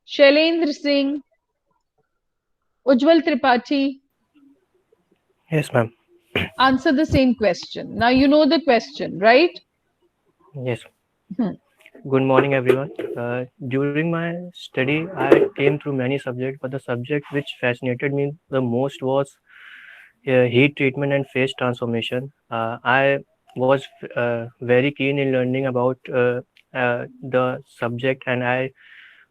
Shailendra Singh, Ujjwal Tripathi. Yes, ma'am. Answer the same question. Now you know the question, right? Yes. Hmm. Good morning, everyone. During my study, I came through many subjects, but the subject which fascinated me the most was heat treatment and phase transformation. I was very keen in learning about the subject, and I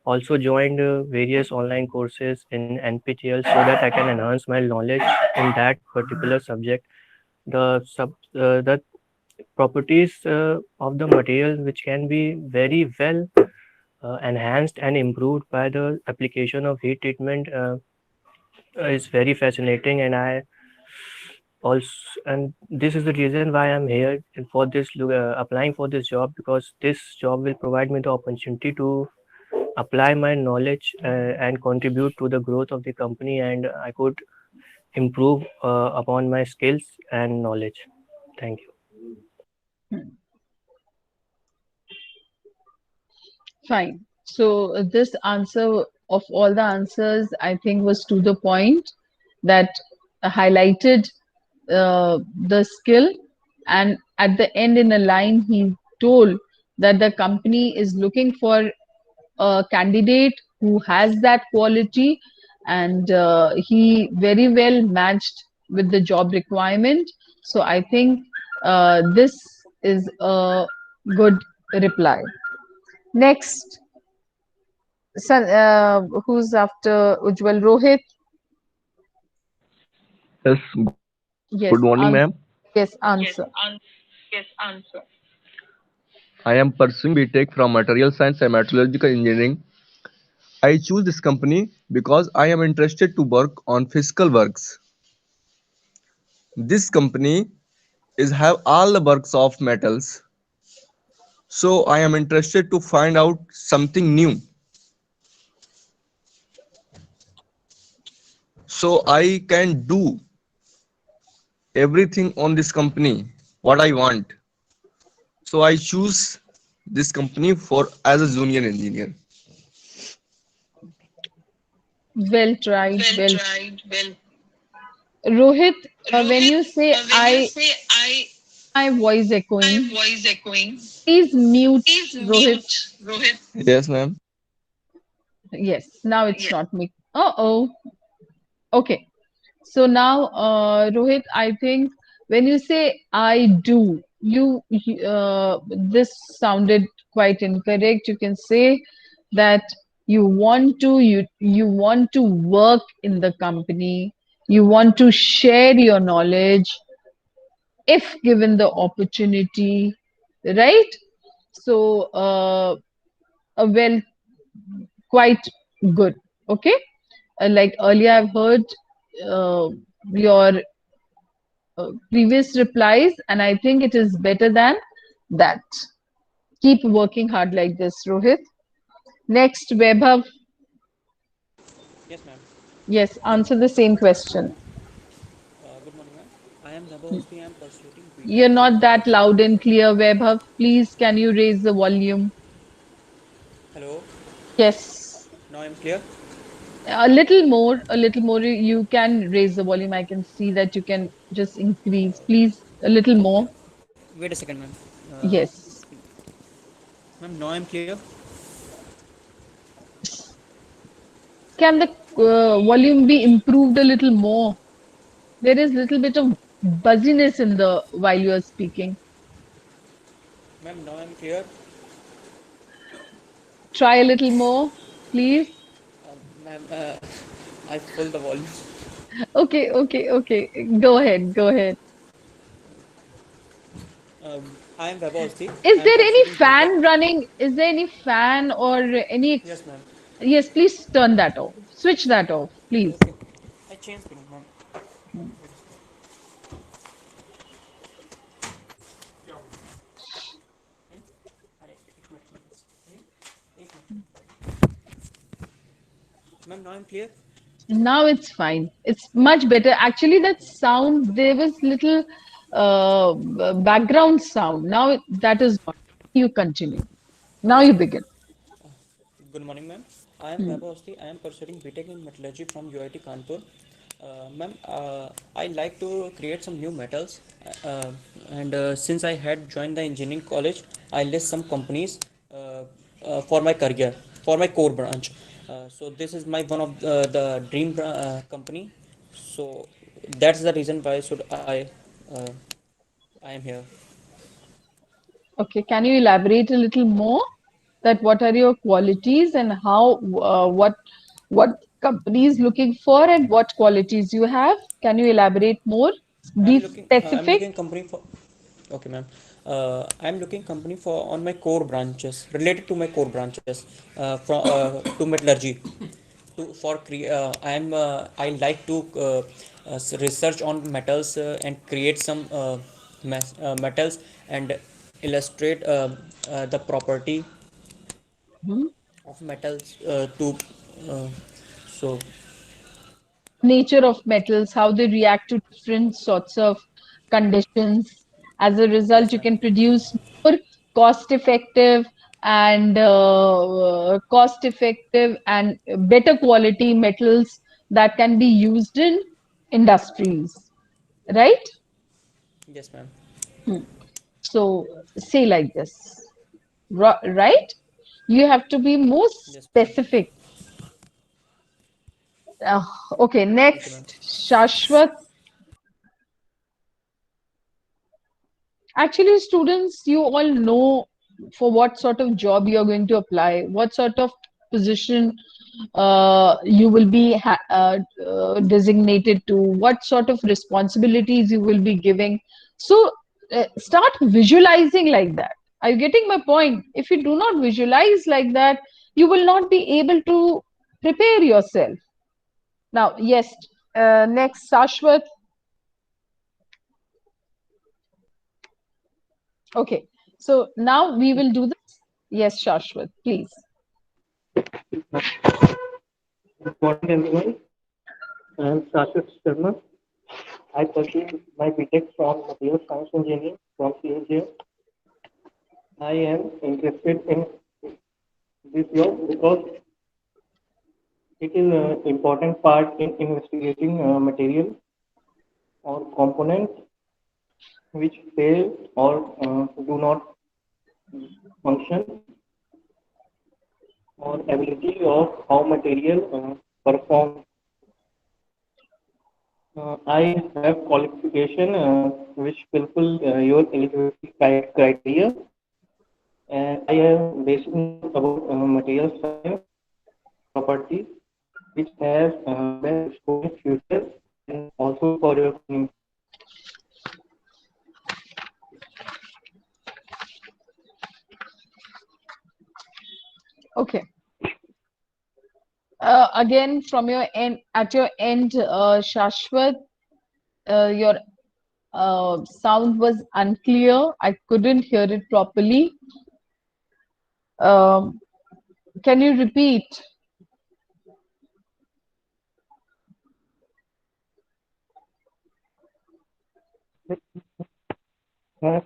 also joined various online courses in NPTEL so that I can enhance my knowledge in that particular subject. The properties of the material which can be very well enhanced and improved by the application of heat treatment is very fascinating, and I also, and this is the reason why I'm here for this applying for this job, because this job will provide me the opportunity to apply my knowledge and contribute to the growth of the company, and I could improve upon my skills and knowledge. Thank you. Fine. So this answer, of all the answers, I think was to the point, that highlighted the skill, and at the end in a line he told that the company is looking for a candidate who has that quality, and he very well matched with the job requirement. So I think this is a good reply. Next, who's after Ujjwal? Rohit? Yes, Yes. good morning, ma'am. Yes, answer. I am pursuing BTech from Material Science and Metallurgical Engineering. I choose this company because I am interested to work on physical works. This company is have all the works of metals, so I am interested to find out something new. So I can do everything on this company what I want. So I choose this company for as a junior engineer. Well tried. Well. Rohit, when you say my voice echoing, please mute, Rohit. Yes, ma'am. Yes, now it's not me. Uh-oh. Okay. So now, Rohit, I think when you say I do, this sounded quite incorrect. You can say that you want to work in the company, you want to share your knowledge if given the opportunity, right? So, well, quite good. Okay. Like earlier, I've heard your previous replies, and I think it is better than that. Keep working hard like this, Rohit. Next, Vaibhav. Yes, ma'am. Yes, answer the same question. Good morning, ma'am. I am Zabawski. I am pursuing You're BTech from not that Commerce. loud and clear, Vaibhav. Please, can you raise the volume? Hello. Yes. Now I'm clear. A little more, a little more. You can raise the volume. I can see that you can just increase. Please, a little more. Wait a second, ma'am. Yes. Ma'am, now I'm clear. Can the volume be improved a little more? There is little bit of buzziness in the while you are speaking. Ma'am, now I'm clear. Try a little more, please. Ma'am, I full the volume. Okay, okay, okay. Go ahead, go ahead. I am Vaibhav Awasthi. Is I am there any pursuing BTech. fan running? Is there any fan or any? Yes, ma'am. Yes, please turn that off. Switch that off, please. Okay. I changed pin, ma'am. Ma'am, now I'm clear. Now it's fine. It's much better. Actually, that sound, there was little background sound. Now that is not. You continue. Now Yes, you ma'am. begin. Good morning, ma'am. I am Vaibhav Awasthi. I am pursuing BTech in Metallurgy from UIT Kanpur. Ma'am, I like to create some new metals, and since I had joined the engineering college, I list some companies for my career, for my core branch. So this is my one of the dream company. So that's the reason why should uh, I am here. Okay, can you elaborate a little more? That what are your qualities and how what company is looking for and what qualities you have? Can you elaborate more? Be I'm specific. looking company for. Okay, ma'am. I'm looking company for on my core branches related to my core branches from to metallurgy. I like to research on metals and create some metals and illustrate the property Mhm. of metals to uh, so Nature of metals, how they react to different sorts of conditions. As a result, yes, you ma'am. can produce more cost effective and better quality metals that can be used in industries, right? Yes, ma'am. Hmm. So say like this, right? You have to be more Yes, ma'am. specific. Uh, okay, Okay, ma'am. next, Shashwat. Actually, students, you all know for what sort of job you are going to apply, what sort of position you will be designated to, what sort of responsibilities you will be giving. So start visualizing like that. Are you getting my point? If you do not visualize like that, you will not be able to prepare yourself. Now, yes, next, Sashwat. Okay, so now we will do this. Yes, Shashwat, please. Good morning, everyone. I am Sashwat Sharma. I pursued my BTech from Material Science Engineering from CSGM. I am interested in this job because it is an important part in investigating material or components which fail or do not function or ability of how material perform. I have qualification which fulfill your eligibility criteria, and I have basic knowledge about material science properties which have best scope in future and also for your company. Okay. Again, from your end, at your end, Shashwat, your sound was unclear. I couldn't hear it properly. Um, can you repeat? Uh,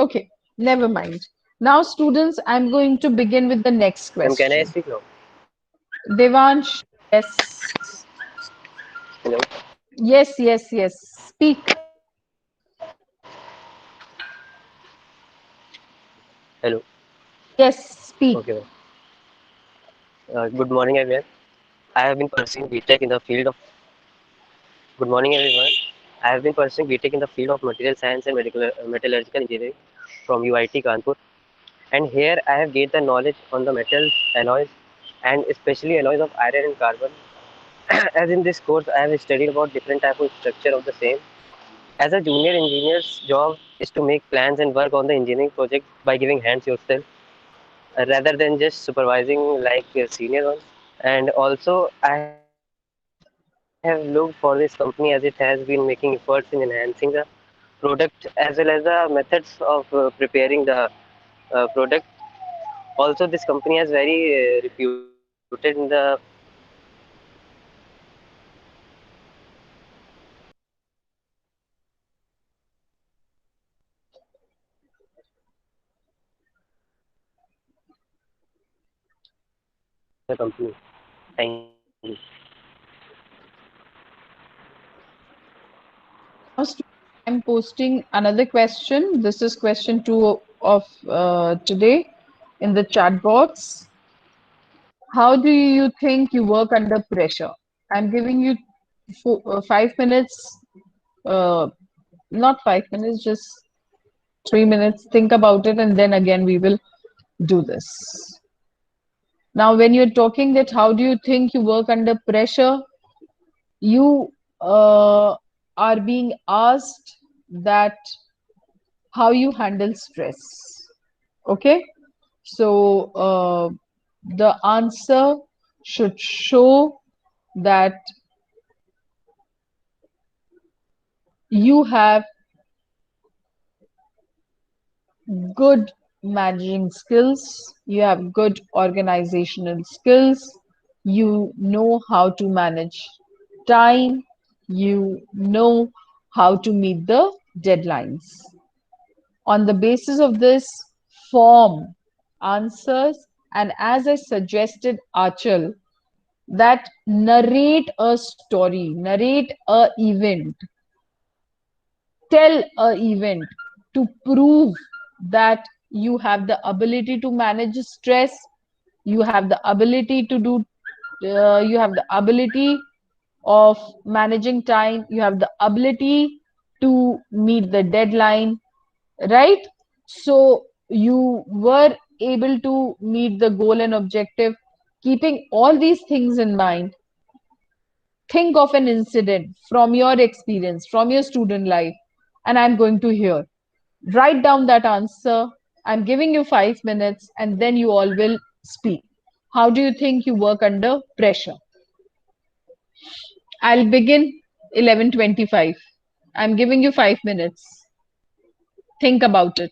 Okay, never mind. Now, students, I'm going to begin with the next Ma'am, can I question. speak now? Devansh, yes. Hello. Yes, yes, yes. Speak. Hello. Yes, speak. Okay. Good morning, everyone. I have been pursuing BTech in the field of. Good morning, everyone. I have been pursuing BTech in the field of material science and metallurgical engineering from UIT Kanpur. And here I have gained the knowledge on the metals, alloys, and especially alloys of iron and carbon. As in this course, I have studied about different type of structure of the same. As a junior engineer's job is to make plans and work on the engineering project by giving hands yourself, rather than just supervising like senior ones. And also, I have looked for this company as it has been making efforts in enhancing the product as well as the methods of preparing the product. Also, this company is very reputed in the company. Thank you. Now, I'm posting another question. This is question two of today in the chat box. How do you think you work under pressure? I'm giving you 5 minutes, uh, not 5 minutes, just 3 minutes. Think about it, and then again we will do this. Now, when you're talking that how do you think you work under pressure, you are being asked that how you handle stress. Okay, so the answer should show that you have good managing skills, you have good organizational skills, you know how to manage time, you know how to meet the deadlines. On the basis of this, form answers, and as I suggested, Achal, that narrate a story, narrate a event, tell a event to prove that you have the ability to manage stress, you have the ability to do, you have the ability of managing time, you have the ability to meet the deadline, right? So you were able to meet the goal and objective. Keeping all these things in mind, think of an incident from your experience, from your student life, and I'm going to hear. Write down that answer. I'm giving you 5 minutes, and then you all will speak. How do you think you work under pressure? I'll begin 11:25. I'm giving you 5 minutes. Think about it.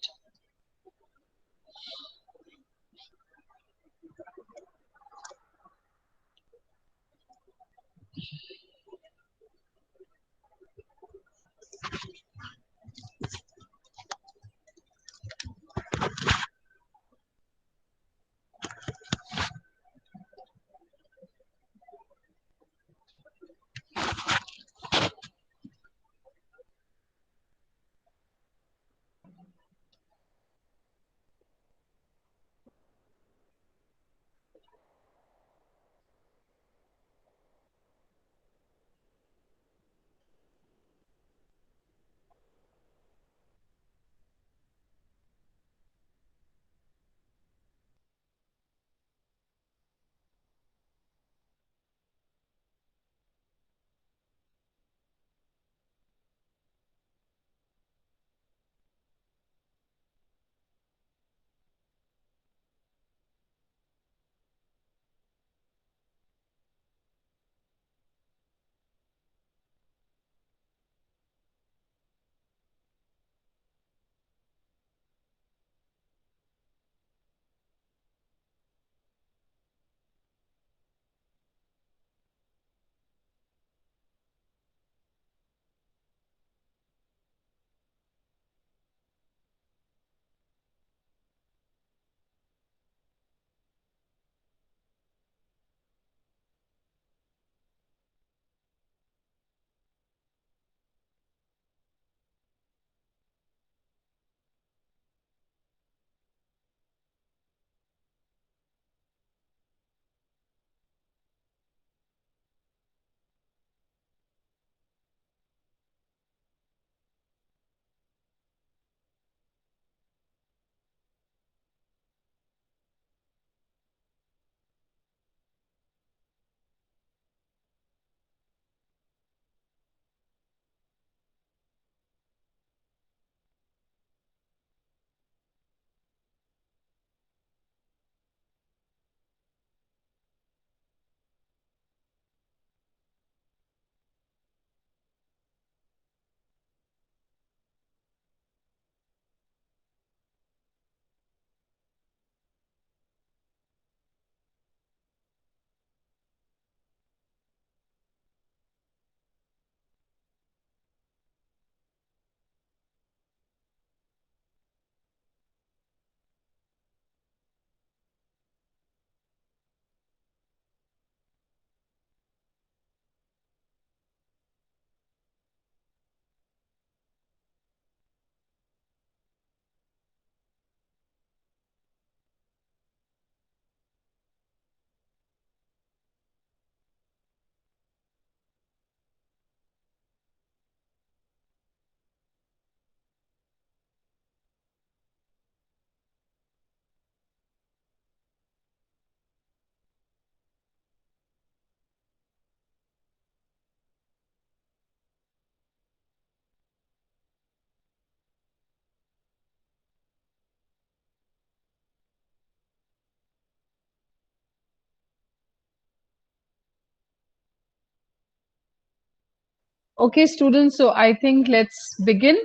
Okay, students, so I think let's begin.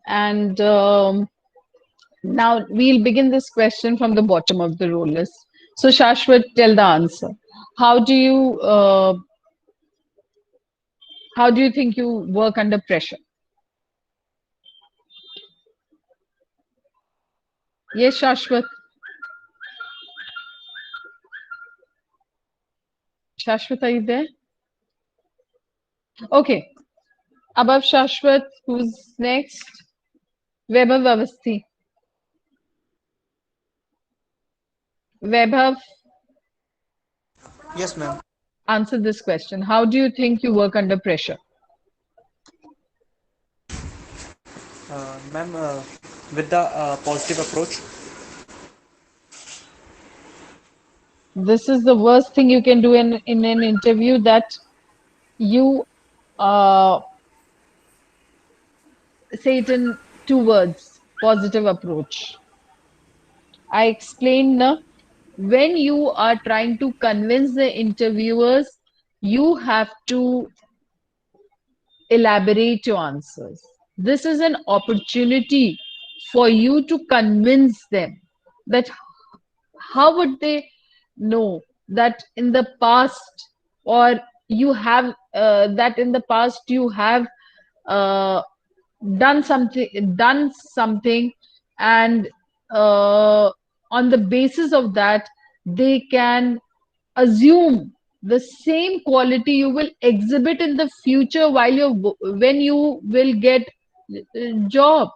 And now we'll begin this question from the bottom of the roll list. So, Shashwat, tell the answer. How do you uh, how do you think you work under pressure? Yes, Shashwat. Shashwat, are you there? Okay. Above Shashwat, who's next? Vaibhav Avasthi. Vaibhav, Yes, ma'am. answer this question. How do you think you work under pressure? Ma'am, with the positive approach. This is the worst thing you can do in an interview, that you uh, say it in 2 words: positive approach. I explained na, when you are trying to convince the interviewers, you have to elaborate your answers. This is an opportunity for you to convince them that how would they know that in the past, or you have that in the past you have uh, done something, and uh, on the basis of that they can assume the same quality you will exhibit in the future while you when you will get job,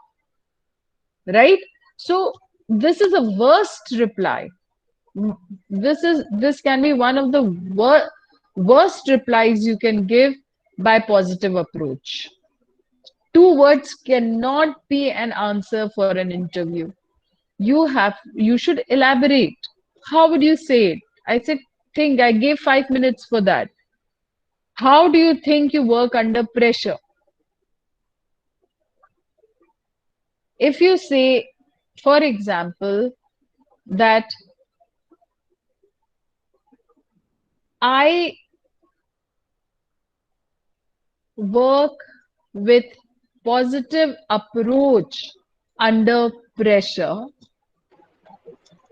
right? So this is a worst reply. This can be one of the worst replies you can give by positive approach. 2 words cannot be an answer for an interview. You should elaborate. How would you say it? I said, think. I gave 5 minutes for that. How do you think you work under pressure? If you say, for example, that I work with positive approach under pressure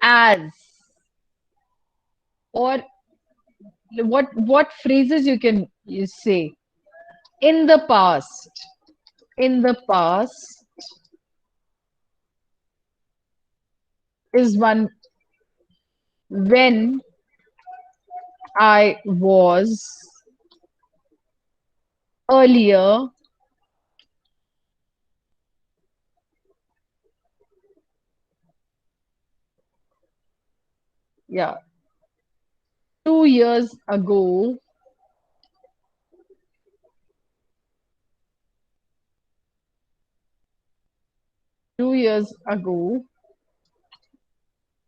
as, or what phrases you can say? In the past. In the past is one when I was earlier yeah 2 years ago, 2 years ago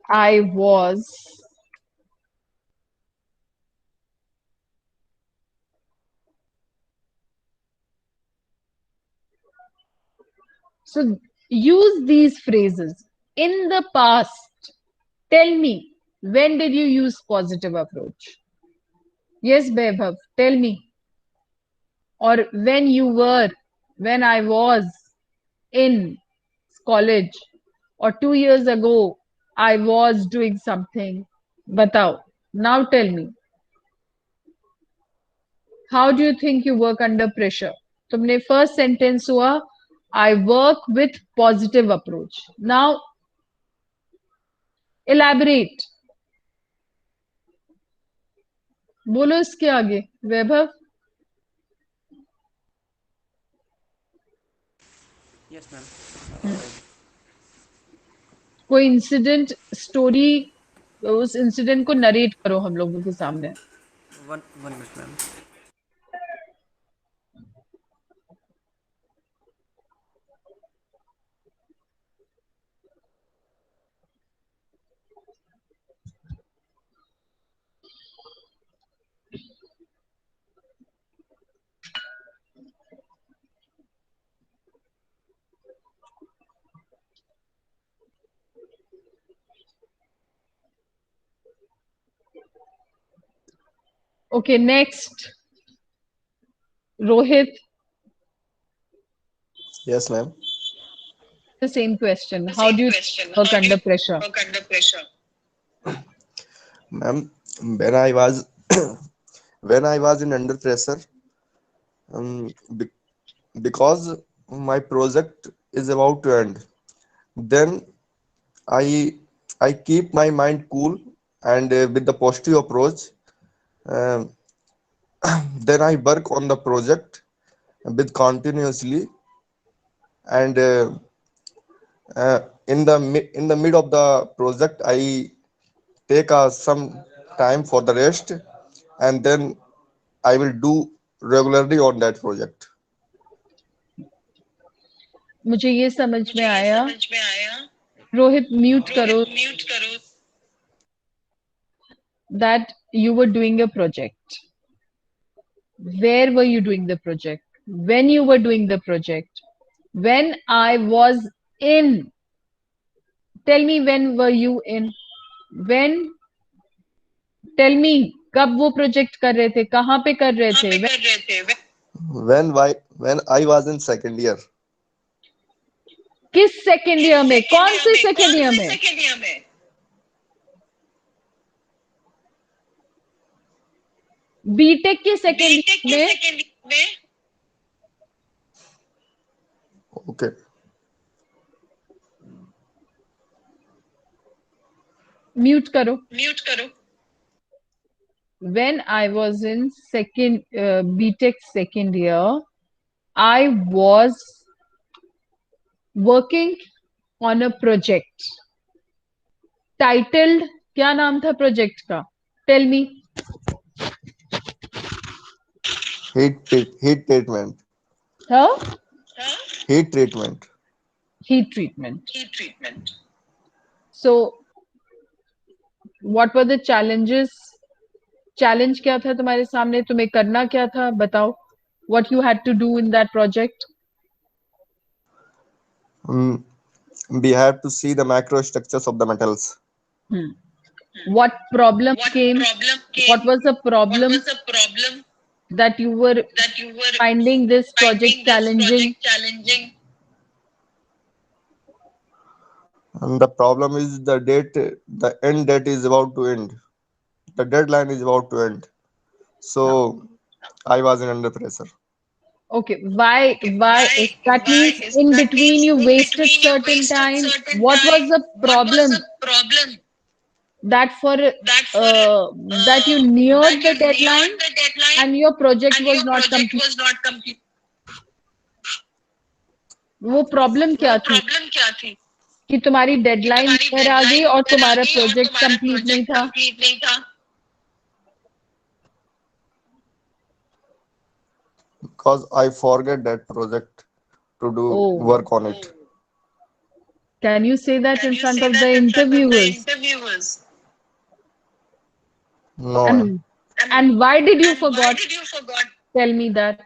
I was so use these phrases. In the past, tell me, when did you use positive approach? Yes, Vaibhav, tell me. Or when I was in college, or 2 years ago I was doing something. Batao. Now tell me, how do you think you work under pressure? तुमने first sentence हुआ, I work with positive approach. Now elaborate. बोलो इसके आगे, वैभव. Yes, ma'am. कोई incident story, उस incident को narrate करो हम लोगों के सामने. One minute, ma'am. Okay, next. Rohit, Yes, ma'am. The same question. How do you work under pressure? Ma'am, when I was when I was in under pressure, um, be- because my project is about to end, then I I keep my mind cool and with the positive approach. Um, then I work on the project with continuously and in the mid of the project I take some time for the rest and then I will do regularly on that project. मुझे ये समझ में आया. Rohit mute करो. That you were doing a project. Where were you doing the project? When you were doing the project? When I was in. Tell me when were you in? When? Tell me कब वो project कर रहे थे? कहाँ पे कर रहे थे? When I was in second year. किस सेकेंड ईयर में? कौन से सेकेंड ईयर में? बीटेक के सेकेंड ईयर में. Okay. म्यूट करो. When I was in second BTech second year, I was working on a project titled. क्या नाम था प्रोजेक्ट का? Tell me. Heat treatment. Huh? Heat treatment. Heat treatment. So, what were the challenges? Challenge क्या था तुम्हारे सामने? तुम्हें करना क्या था? बताओ. What you had to do in that project? We have to see the macro structures of the metals. What problem came? What was the problem that you were finding this project challenging? And the problem is the end date is about to end. The deadline is about to end. So I was in under pressure. Okay, why that means in between you wasted certain time. What was the problem? That for that you neared the deadline and your project was not complete. वो problem क्या थी कि तुम्हारी deadline near आ गई और तुम्हारा project complete नहीं था? Because I forget that project to do work on it. Can you say that in front of the interviewers? No. And why did you forgot? Tell me that.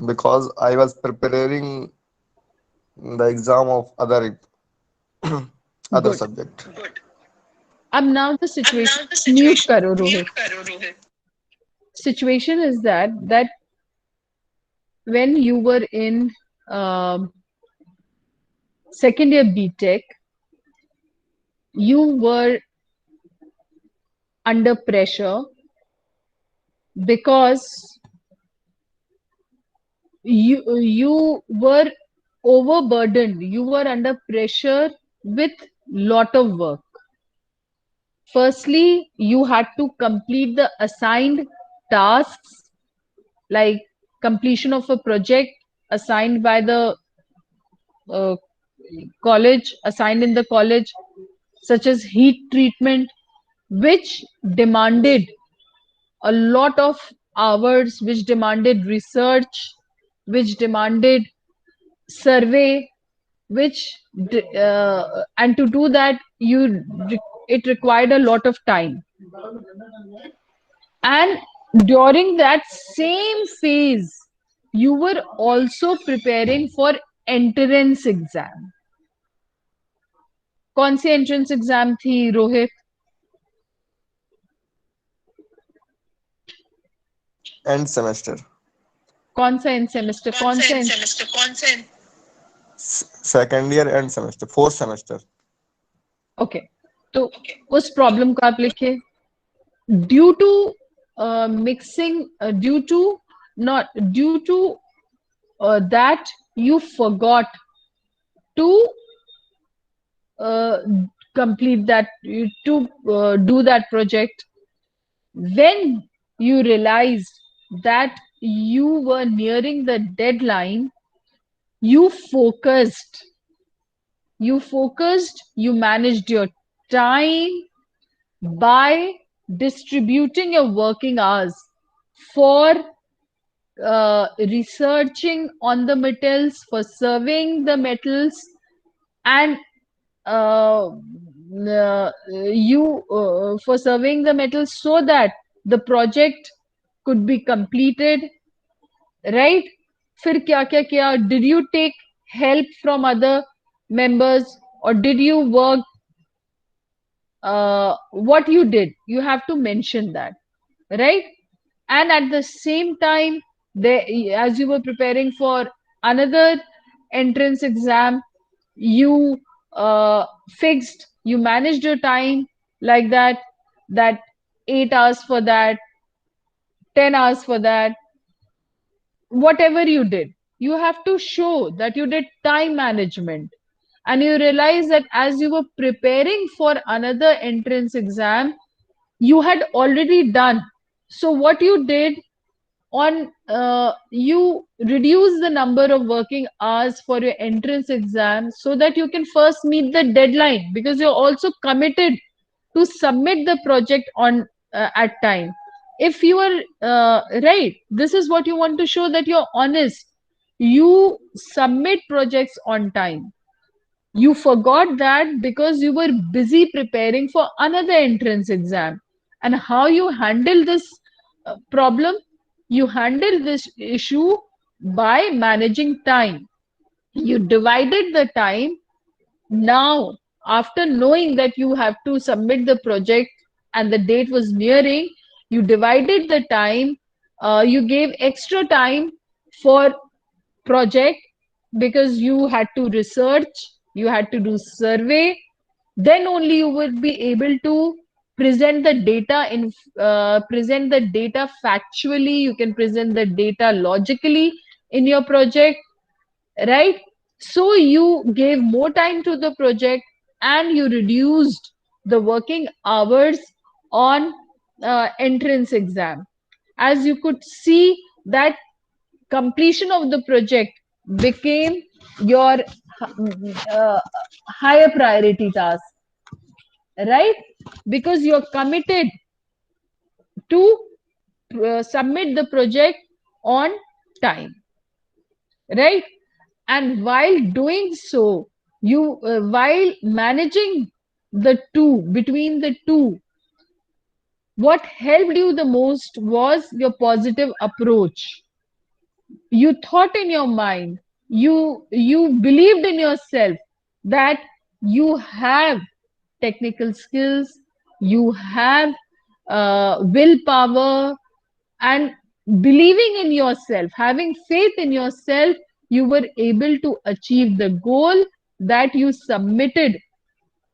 Because I was preparing the exam of other Good. subject. अब now the situation. Mute करो Rohit. Situation is that when you were in second year BTech, you were under pressure because you were overburdened. You were under pressure with lot of work. Firstly, you had to complete the assigned tasks, like completion of a project assigned by the college, assigned in the college, such as heat treatment, which demanded a lot of hours, which demanded research, which demanded survey, and to do that it required a lot of time. And during that same phase, you were also preparing for entrance exam. कौन सी entrance exam थी Rohit? end semester. कौन सा end semester? कौन सा end? Second year end semester, fourth semester. Okay. तो उस problem को आप लिखिए. Due to mixing, due to that you forgot to complete that, to do that project. When you realized that you were nearing the deadline, you focused, you managed your time by distributing your working hours for researching on the metals, for surveying the metals, and for surveying the metals so that the project could be completed, right? फिर क्या क्या किया? Did you take help from other members, or did you work? What you did, you have to mention that, right? And at the same time, as you were preparing for another entrance exam, you managed your time like that 8 hours for that, 10 hours for that. Whatever you did, you have to show that you did time management. And you realize that as you were preparing for another entrance exam, you had already done. So what you did, you reduce the number of working hours for your entrance exam so that you can first meet the deadline, because you're also committed to submit the project on at time. If you are right, this is what you want to show, that you're honest, you submit projects on time. You forgot that because you were busy preparing for another entrance exam. And how you handle this problem? You handle this issue by managing time. You divided the time. Now, after knowing that you have to submit the project and the date was nearing, you divided the time. You gave extra time for project because you had to research, you had to do survey. Then only you would be able to present the data factually. You can present the data logically in your project, right? So you gave more time to the project and you reduced the working hours on entrance exam. As you could see, that completion of the project became your higher priority task, right? Because you're committed to submit the project on time, right? And while doing so, you while managing the two, between the two, what helped you the most was your positive approach. You thought in your mind, you believed in yourself that you have technical skills, you have willpower, and believing in yourself, having faith in yourself, you were able to achieve the goal, that you submitted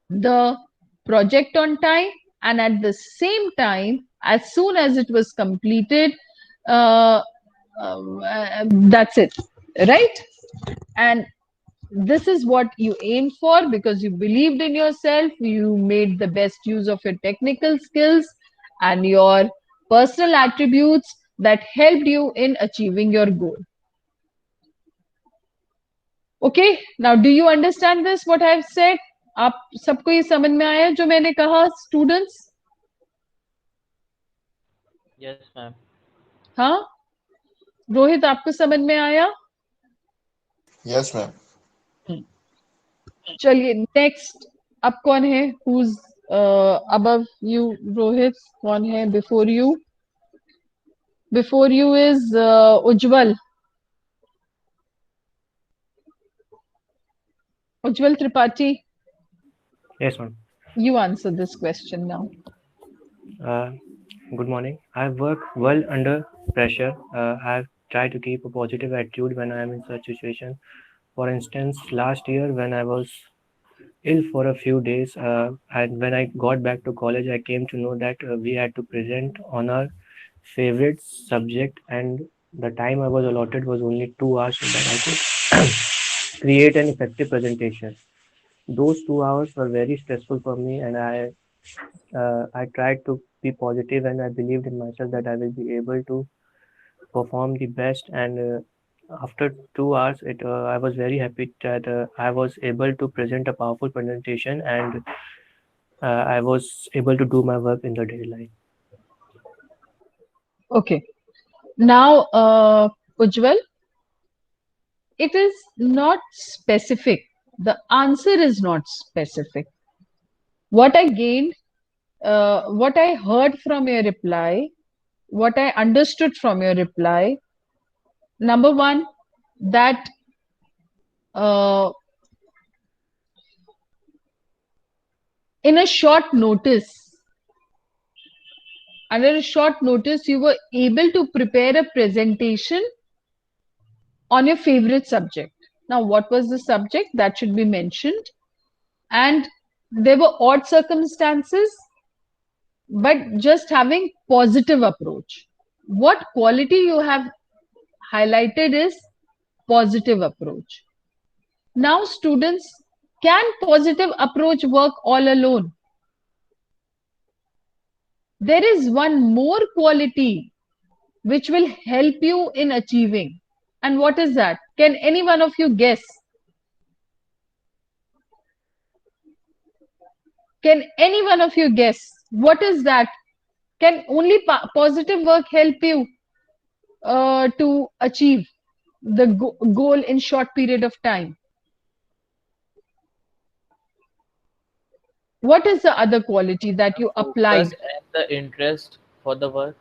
the project on time, and at the same time, as soon as it was completed, uh, that's it, right? And this is what you aimed for, because you believed in yourself, you made the best use of your technical skills and your personal attributes that helped you in achieving your goal. Okay, now do you understand this, what I have said? आप सबको ये समझ में आया जो मैंने कहा, students? Yes, ma'am. हाँ, रोहित, आपको समझ में आया? Yes, ma'am. चलिए नेक्स्ट. अब कौन है? who's above you, Rohit? कौन है before you? Before you is Ujjwal. Ujjwal Tripathi. Yes, ma'am. You answer this question now. Good morning. I work well under pressure. I try to keep a positive attitude when I am in such situation. For instance, last year when I was ill for a few days, and when I got back to college, I came to know that we had to present on our favorite subject, and the time I was allotted was only 2 hours so that I could create an effective presentation. Those 2 hours were very stressful for me, and I tried to be positive, and I believed in myself that I will be able to perform the best. And after 2 hours, I was very happy that I was able to present a powerful presentation, and I was able to do my work in the daily life. Okay. Now, Ujjwal, it is not specific. The answer is not specific. What I gained, what I heard from your reply, what I understood from your reply, number one, that uh, in a short notice, under a short notice, you were able to prepare a presentation on your favorite subject. Now, what was the subject? That should be mentioned. And there were odd circumstances, but just having positive approach. What quality you have highlighted is positive approach. Now, students, can positive approach work all alone? There is one more quality which will help you in achieving. And what is that? Can any one of you guess? Can any one of you guess? What is that? Can only positive work help you to achieve the goal in short period of time? What is the other quality that you applied? Focus and the interest for the work.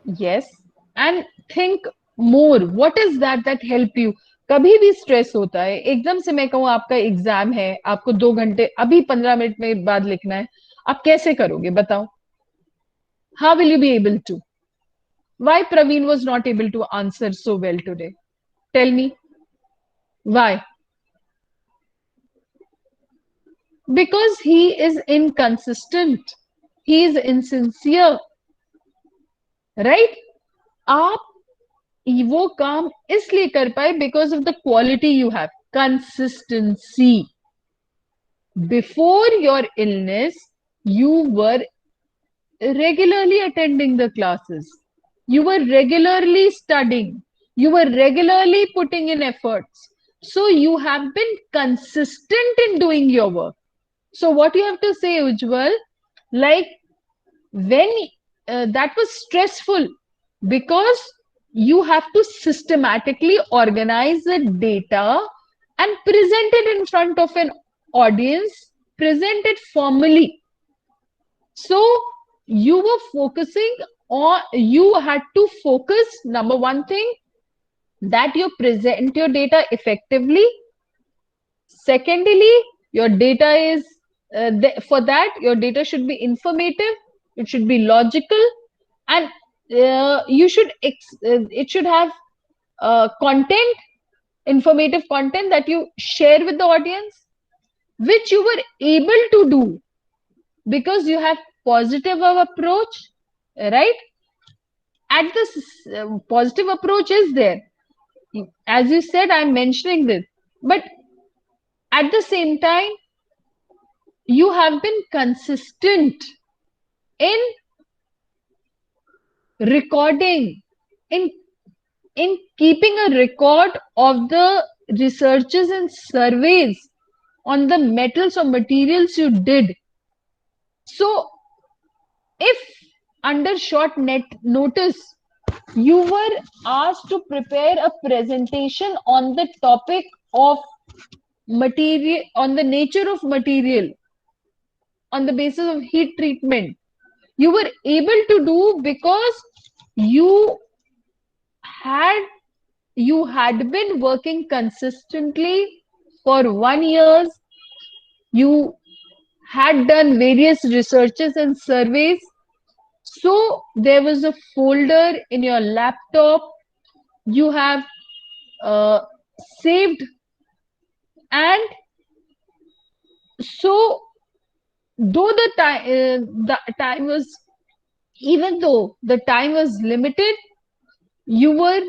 Yes. And think more. What is that that help you? कभी भी stress होता है, एकदम से मैं कहूँ आपका exam है, आपको 2 घंटे अभी 15 मिनट में बाद लिखना है, आप कैसे करोगे बताओ? How will you be able to? Why Praveen was not able to answer so well today? Tell me. Why? Because he is inconsistent. He is insincere. Right? आप वो काम इसलिए कर पाए because of the quality you have. Consistency. Before your illness, you were regularly attending the classes. You were regularly studying. You were regularly putting in efforts. So you have been consistent in doing your work. So what you have to say, Ujjwal, like when that was stressful because you have to systematically organize the data and present it in front of an audience, present it formally. So you were focusing on, you had to focus, number one thing, that you present your data effectively. Secondly, your data is, for that, your data should be informative, it should be logical, and it should have content, informative content that you share with the audience, which you were able to do because you have positive approach, right? At this positive approach is there. As you said, I'm mentioning this, but at the same time, you have been consistent in recording, in keeping a record of the researches and surveys on the metals or materials you did. So if under short notice you were asked to prepare a presentation on the topic of material, on the nature of material, on the basis of heat treatment, you were able to do because you had been working consistently for 1 year. You had done various researches and surveys. So there was a folder in your laptop you have uh, saved, and so though the time was even though the time was limited, you were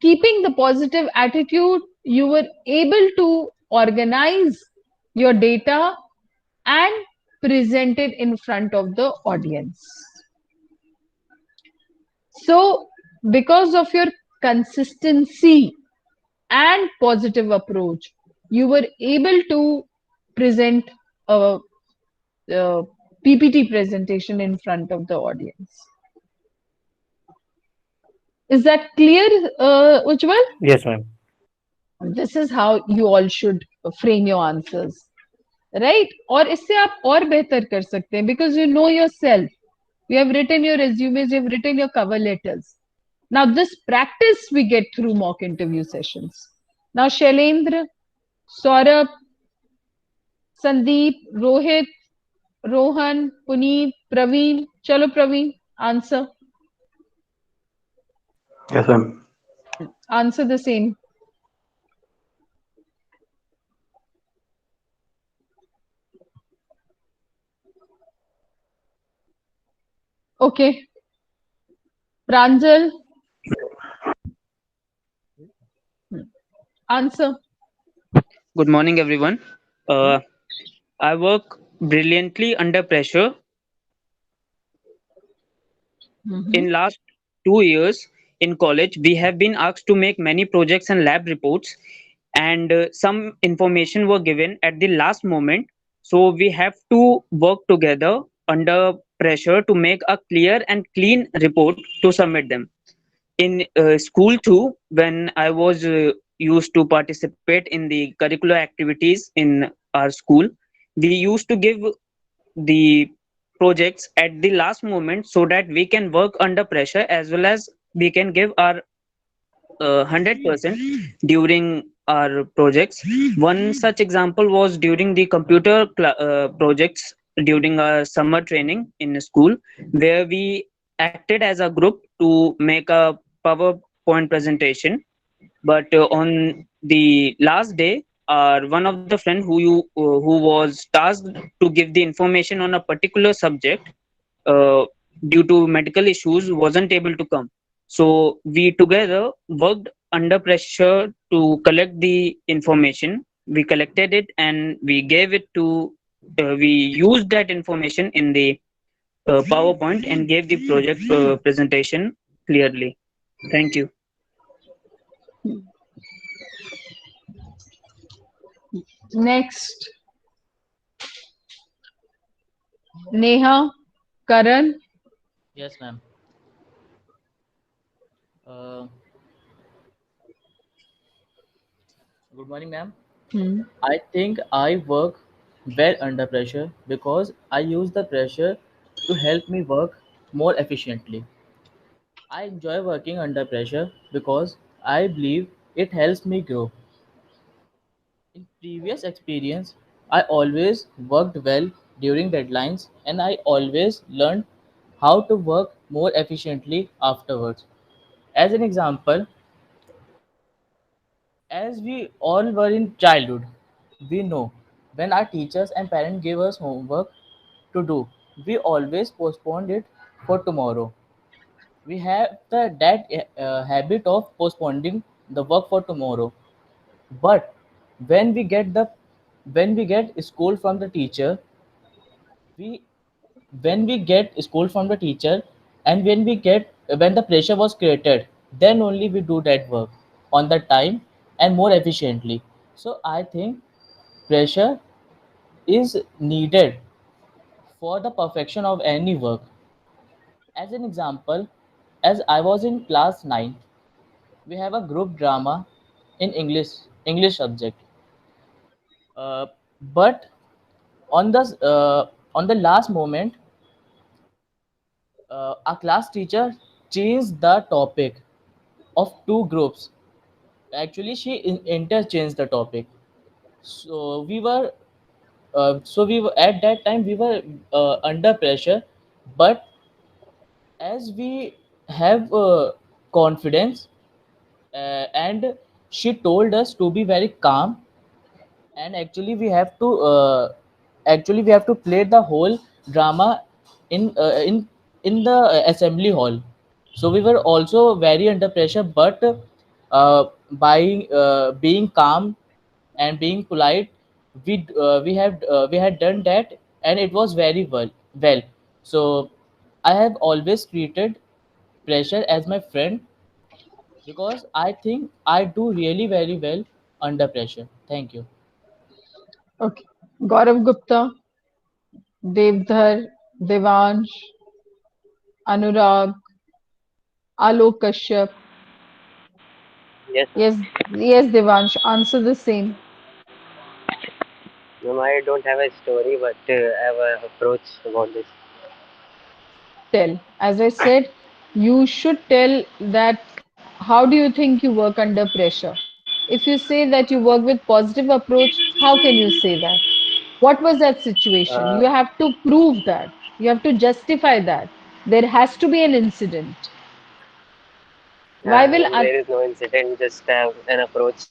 keeping the positive attitude, you were able to organize your data and present it in front of the audience. So, because of your consistency and positive approach, you were able to present a PPT presentation in front of the audience. Is that clear, Ujjwal? Yes, ma'am. This is how you all should frame your answers, right? और इससे आप और बेहतर कर सकते हैं, because you know yourself. You have written your resumes, you have written your cover letters. Now this practice we get through mock interview sessions. Now Shailendra, Saurabh, Sandeep, Rohit, Rohan, Puneet, Praveen. Chalo Praveen, answer. Yes, ma'am. Answer the same. Okay. Pranjal, answer. Good morning, everyone. I work brilliantly under pressure. In last 2 years in college, we have been asked to make many projects and lab reports, and some information were given at the last moment. So we have to work together under pressure to make a clear and clean report to submit them. In school too, when I was used to participate in the curricular activities in our school, we used to give the projects at the last moment so that we can work under pressure as well as we can give our 100% during our projects. One such example was during the projects during our summer training in school, where we acted as a group to make a PowerPoint presentation. But on the last day, one of the friend who was tasked to give the information on a particular subject, uh, due to medical issues, wasn't able to come. So we together worked under pressure to collect the information. We collected it and we gave it to. We used that information in the PowerPoint and gave the project presentation clearly. Thank you. Next, Neha, Karan. Yes, ma'am. Uh, Good morning, ma'am. I think I work well under pressure because I use the pressure to help me work more efficiently. I enjoy working under pressure because I believe it helps me grow. In previous experience, I always worked well during deadlines and I always learned how to work more efficiently afterwards. As an example, as we all were in childhood, we know when our teachers and parents gave us homework to do, we always postponed it for tomorrow. We have that habit of postponing the work for tomorrow. But when we get the when we get school from the teacher, we when we get school from the teacher, and when the pressure was created, then only we do that work on the time and more efficiently. So I think pressure is needed for the perfection of any work. As an example, as I was in class 9, we have a group drama in English subject. Uh, but on the last moment, our class teacher changed the topic of two groups. Actually, she interchanged the topic. So we were at that time we were under pressure, but as we have confidence, and she told us to be very calm, and actually we have to play the whole drama in uh, in in the assembly hall. So we were also very under pressure, but by being calm and being polite, we had done that, and it was very well. So I have always treated pressure as my friend, because I think I do really very well under pressure. Thank you. Okay. Gaurav Gupta, Devdhar, Devansh, Anurag, Alok Kashyap. Yes, ma'am. Yes, yes, Devansh, answer the same. Ma'am, I don't have a story, but I have an approach about this. Tell. As I said, you should tell that how do you think you work under pressure? If you say that you work with positive approach, how can you say that? What was that situation? Uh, You have to prove that. You have to justify that. There has to be an incident. Why will there is no incident, just have an approach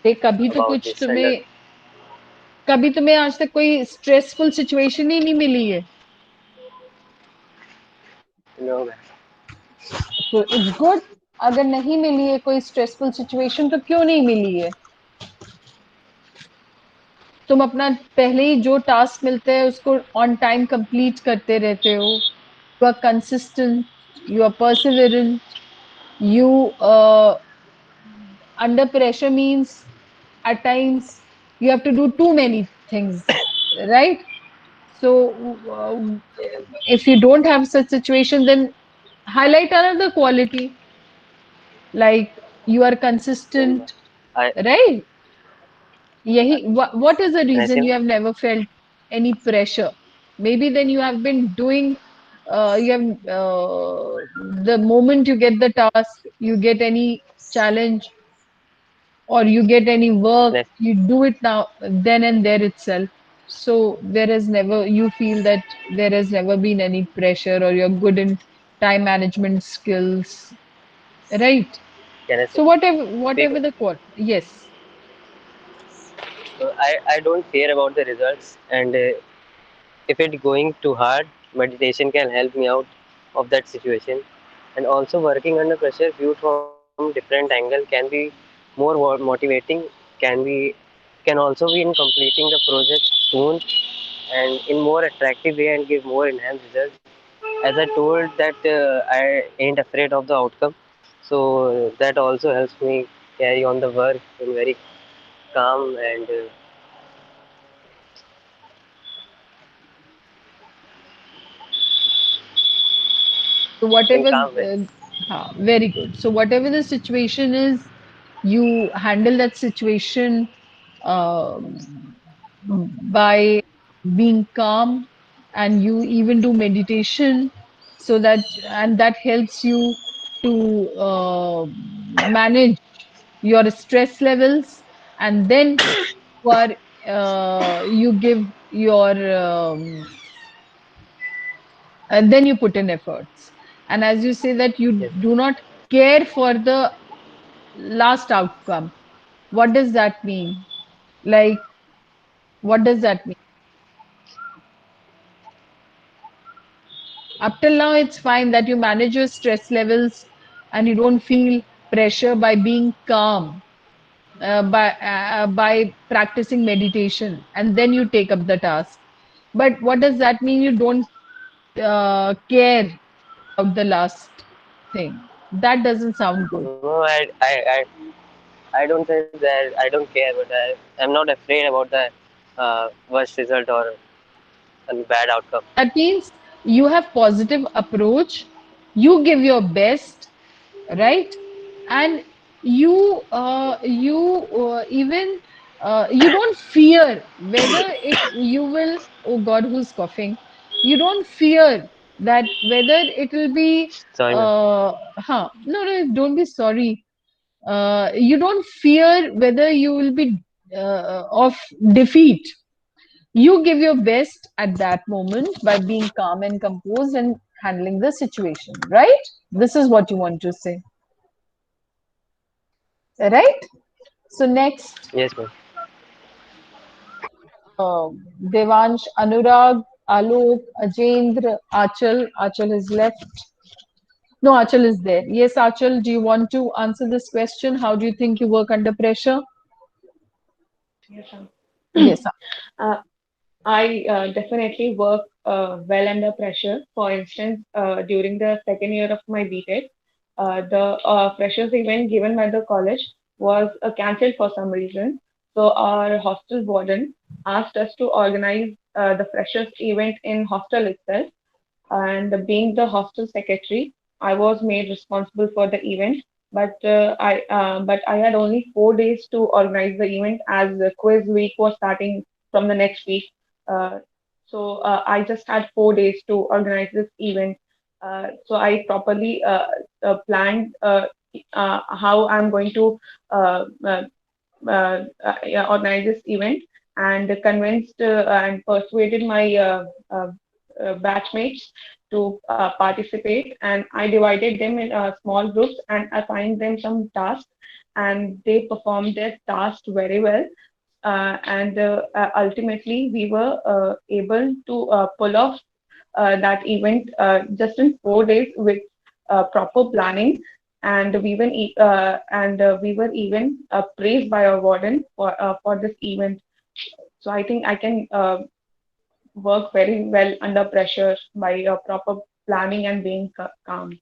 अरे कभी तो about कुछ this under. तुम्हें कभी तुम्हें आज तक कोई स्ट्रेसफुल सिचुएशन ही नहीं मिली है No, ma'am. तो इट्स गुड अगर नहीं मिली है कोई स्ट्रेसफुल सिचुएशन तो क्यों नहीं मिली है तुम अपना पहले ही जो टास्क मिलते हैं उसको ऑन टाइम कंप्लीट करते रहते हो you are consistent you are perseverant you under pressure means at times you have to do too many things, right? So if you don't have such situation, then highlight another quality like you are Then consistent, I, right? I What is the can I reason say? you have never felt any pressure? Maybe then you have been doing you have the moment you get the task, you get any challenge or you get any work, Yes, you do it now, then and there itself. So there has never, you feel that there has never been any pressure or you're good in time management skills, right? can I say? So whatever Speak. the quote, yes. I don't care about the results, and if it's going too hard, meditation can help me out of that situation. And also working under pressure viewed from different angle can be more motivating, can be can also be in completing the project soon and in more attractive way and give more enhanced results. As I told that I ain't afraid of the outcome, so that also helps me carry on the work in very calm and So in whatever, calm way. very good. So whatever the situation is, you handle that situation um by being calm, and you even do meditation, so that and that helps you to manage your stress levels, and then you are you give your and then you put in efforts. And as you say that you Yes. do not care for the last outcome, what does that mean? Like, what does that mean? Up till now, it's fine that you manage your stress levels and you don't feel pressure by being calm, by practicing meditation, and then you take up the task. But what does that mean? You don't care about the last thing. That doesn't sound good. No, I don't say that I don't care, but I'm not afraid about the worst result or a bad outcome. That means you have positive approach, you give your best, right? And you even you don't fear whether it you will, oh God, who's coughing? You don't fear that whether it will be Sorry, ma'am. no, no, don't be sorry. You don't fear whether you will be of defeat. You give your best at that moment by being calm and composed, and handling the situation, right? This is what you want to say, right? So next, Yes, ma'am. Devansh, Anurag, Alok, Ajendra, Achal. Achal is left. No, Achal is there. Yes, Achal, do you want to answer this question? How do you think you work under pressure? Yes, ma'am. Yes. Uh, I definitely work well under pressure. For instance, during the second year of my BTech, the freshers event given by the college was cancelled for some reason. So our hostel warden asked us to organize the freshers event in hostel itself. And being the hostel secretary, I was made responsible for the event. But I had only 4 days to organize the event as the quiz week was starting from the next week. Uh, so I just had 4 days to organize this event. So I properly planned how I'm going to uh, uh, yeah, organize this event, and convinced and persuaded my batchmates to participate. And I divided them in small groups and assigned them some tasks, and they performed their task very well. And ultimately, we were able to pull off that event just in 4 days with proper planning. And we were even praised by our warden for this event. So I think I can work very well under pressure by proper planning and being calm.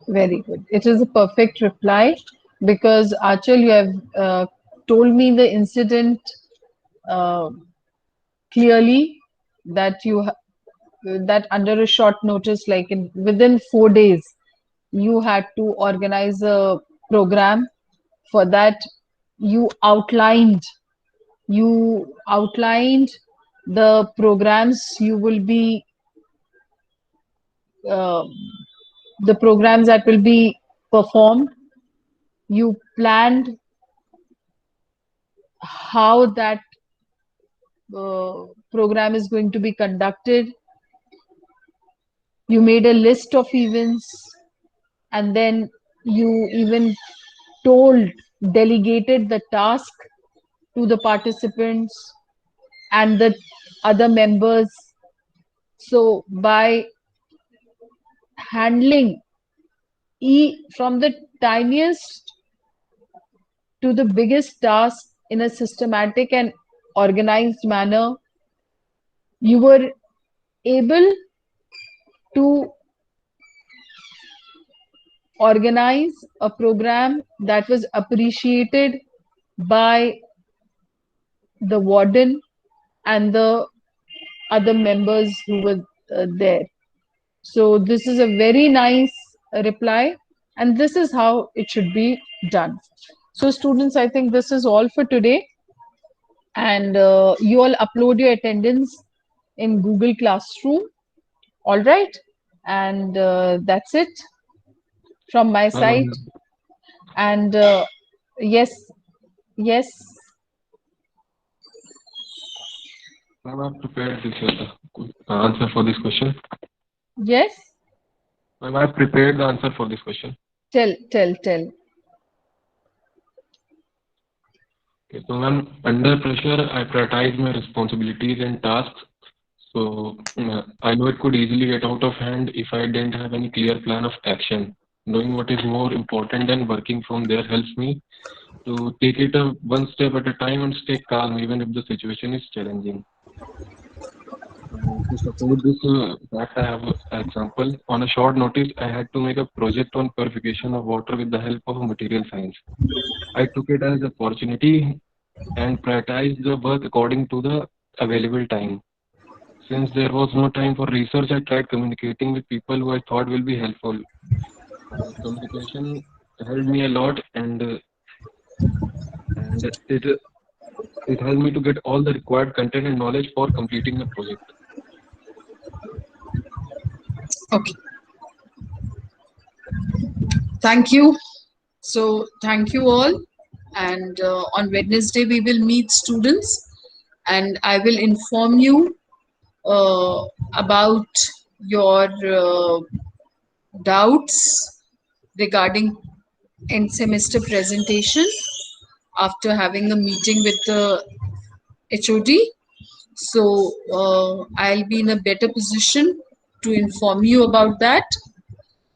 Very good. It is a perfect reply because Achal, you have told me the incident uh, clearly that that under a short notice, like within 4 days, you had to organize a program. For that, you outlined you outlined the programs you will be uh, the programs that will be performed. You planned how that program is going to be conducted. You made a list of events, and then you even told, delegated the task to the participants and the other members. So by handling from the tiniest to the biggest task in a systematic and organized manner, you were able to organize a program that was appreciated by the warden and the other members who were there. So this is a very nice reply, and this is how it should be done. So students, I think this is all for today, and you all upload your attendance in Google Classroom. All right, and that's it from my side. And yes, yes, Ma'am, I've prepared this answer for this question. yes. Ma'am, I've prepared the answer for this question. Tell. Okay, so ma'am, under pressure, I prioritize my responsibilities and tasks. So I know it could easily get out of hand if I didn't have any clear plan of action. Knowing what is more important than working from there helps me to take it one step at a time and stay calm even if the situation is challenging. To support this fact, I have an example. On a short notice, I had to make a project on purification of water with the help of material science. I took it as an opportunity and prioritized the work according to the available time. Since there was no time for research, I tried communicating with people who I thought will be helpful. Communication helped me a lot, and it helped me to get all the required content and knowledge for completing the project. Okay. Thank you. So thank you all. And on Wednesday, we will meet students, and I will inform you about your doubts regarding end semester presentation after having a meeting with the HOD. So I'll be in a better position to inform you about that.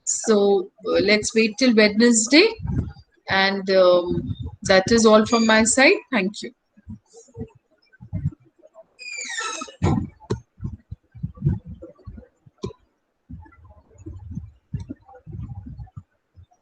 So let's wait till Wednesday. And that is all from my side. Thank you.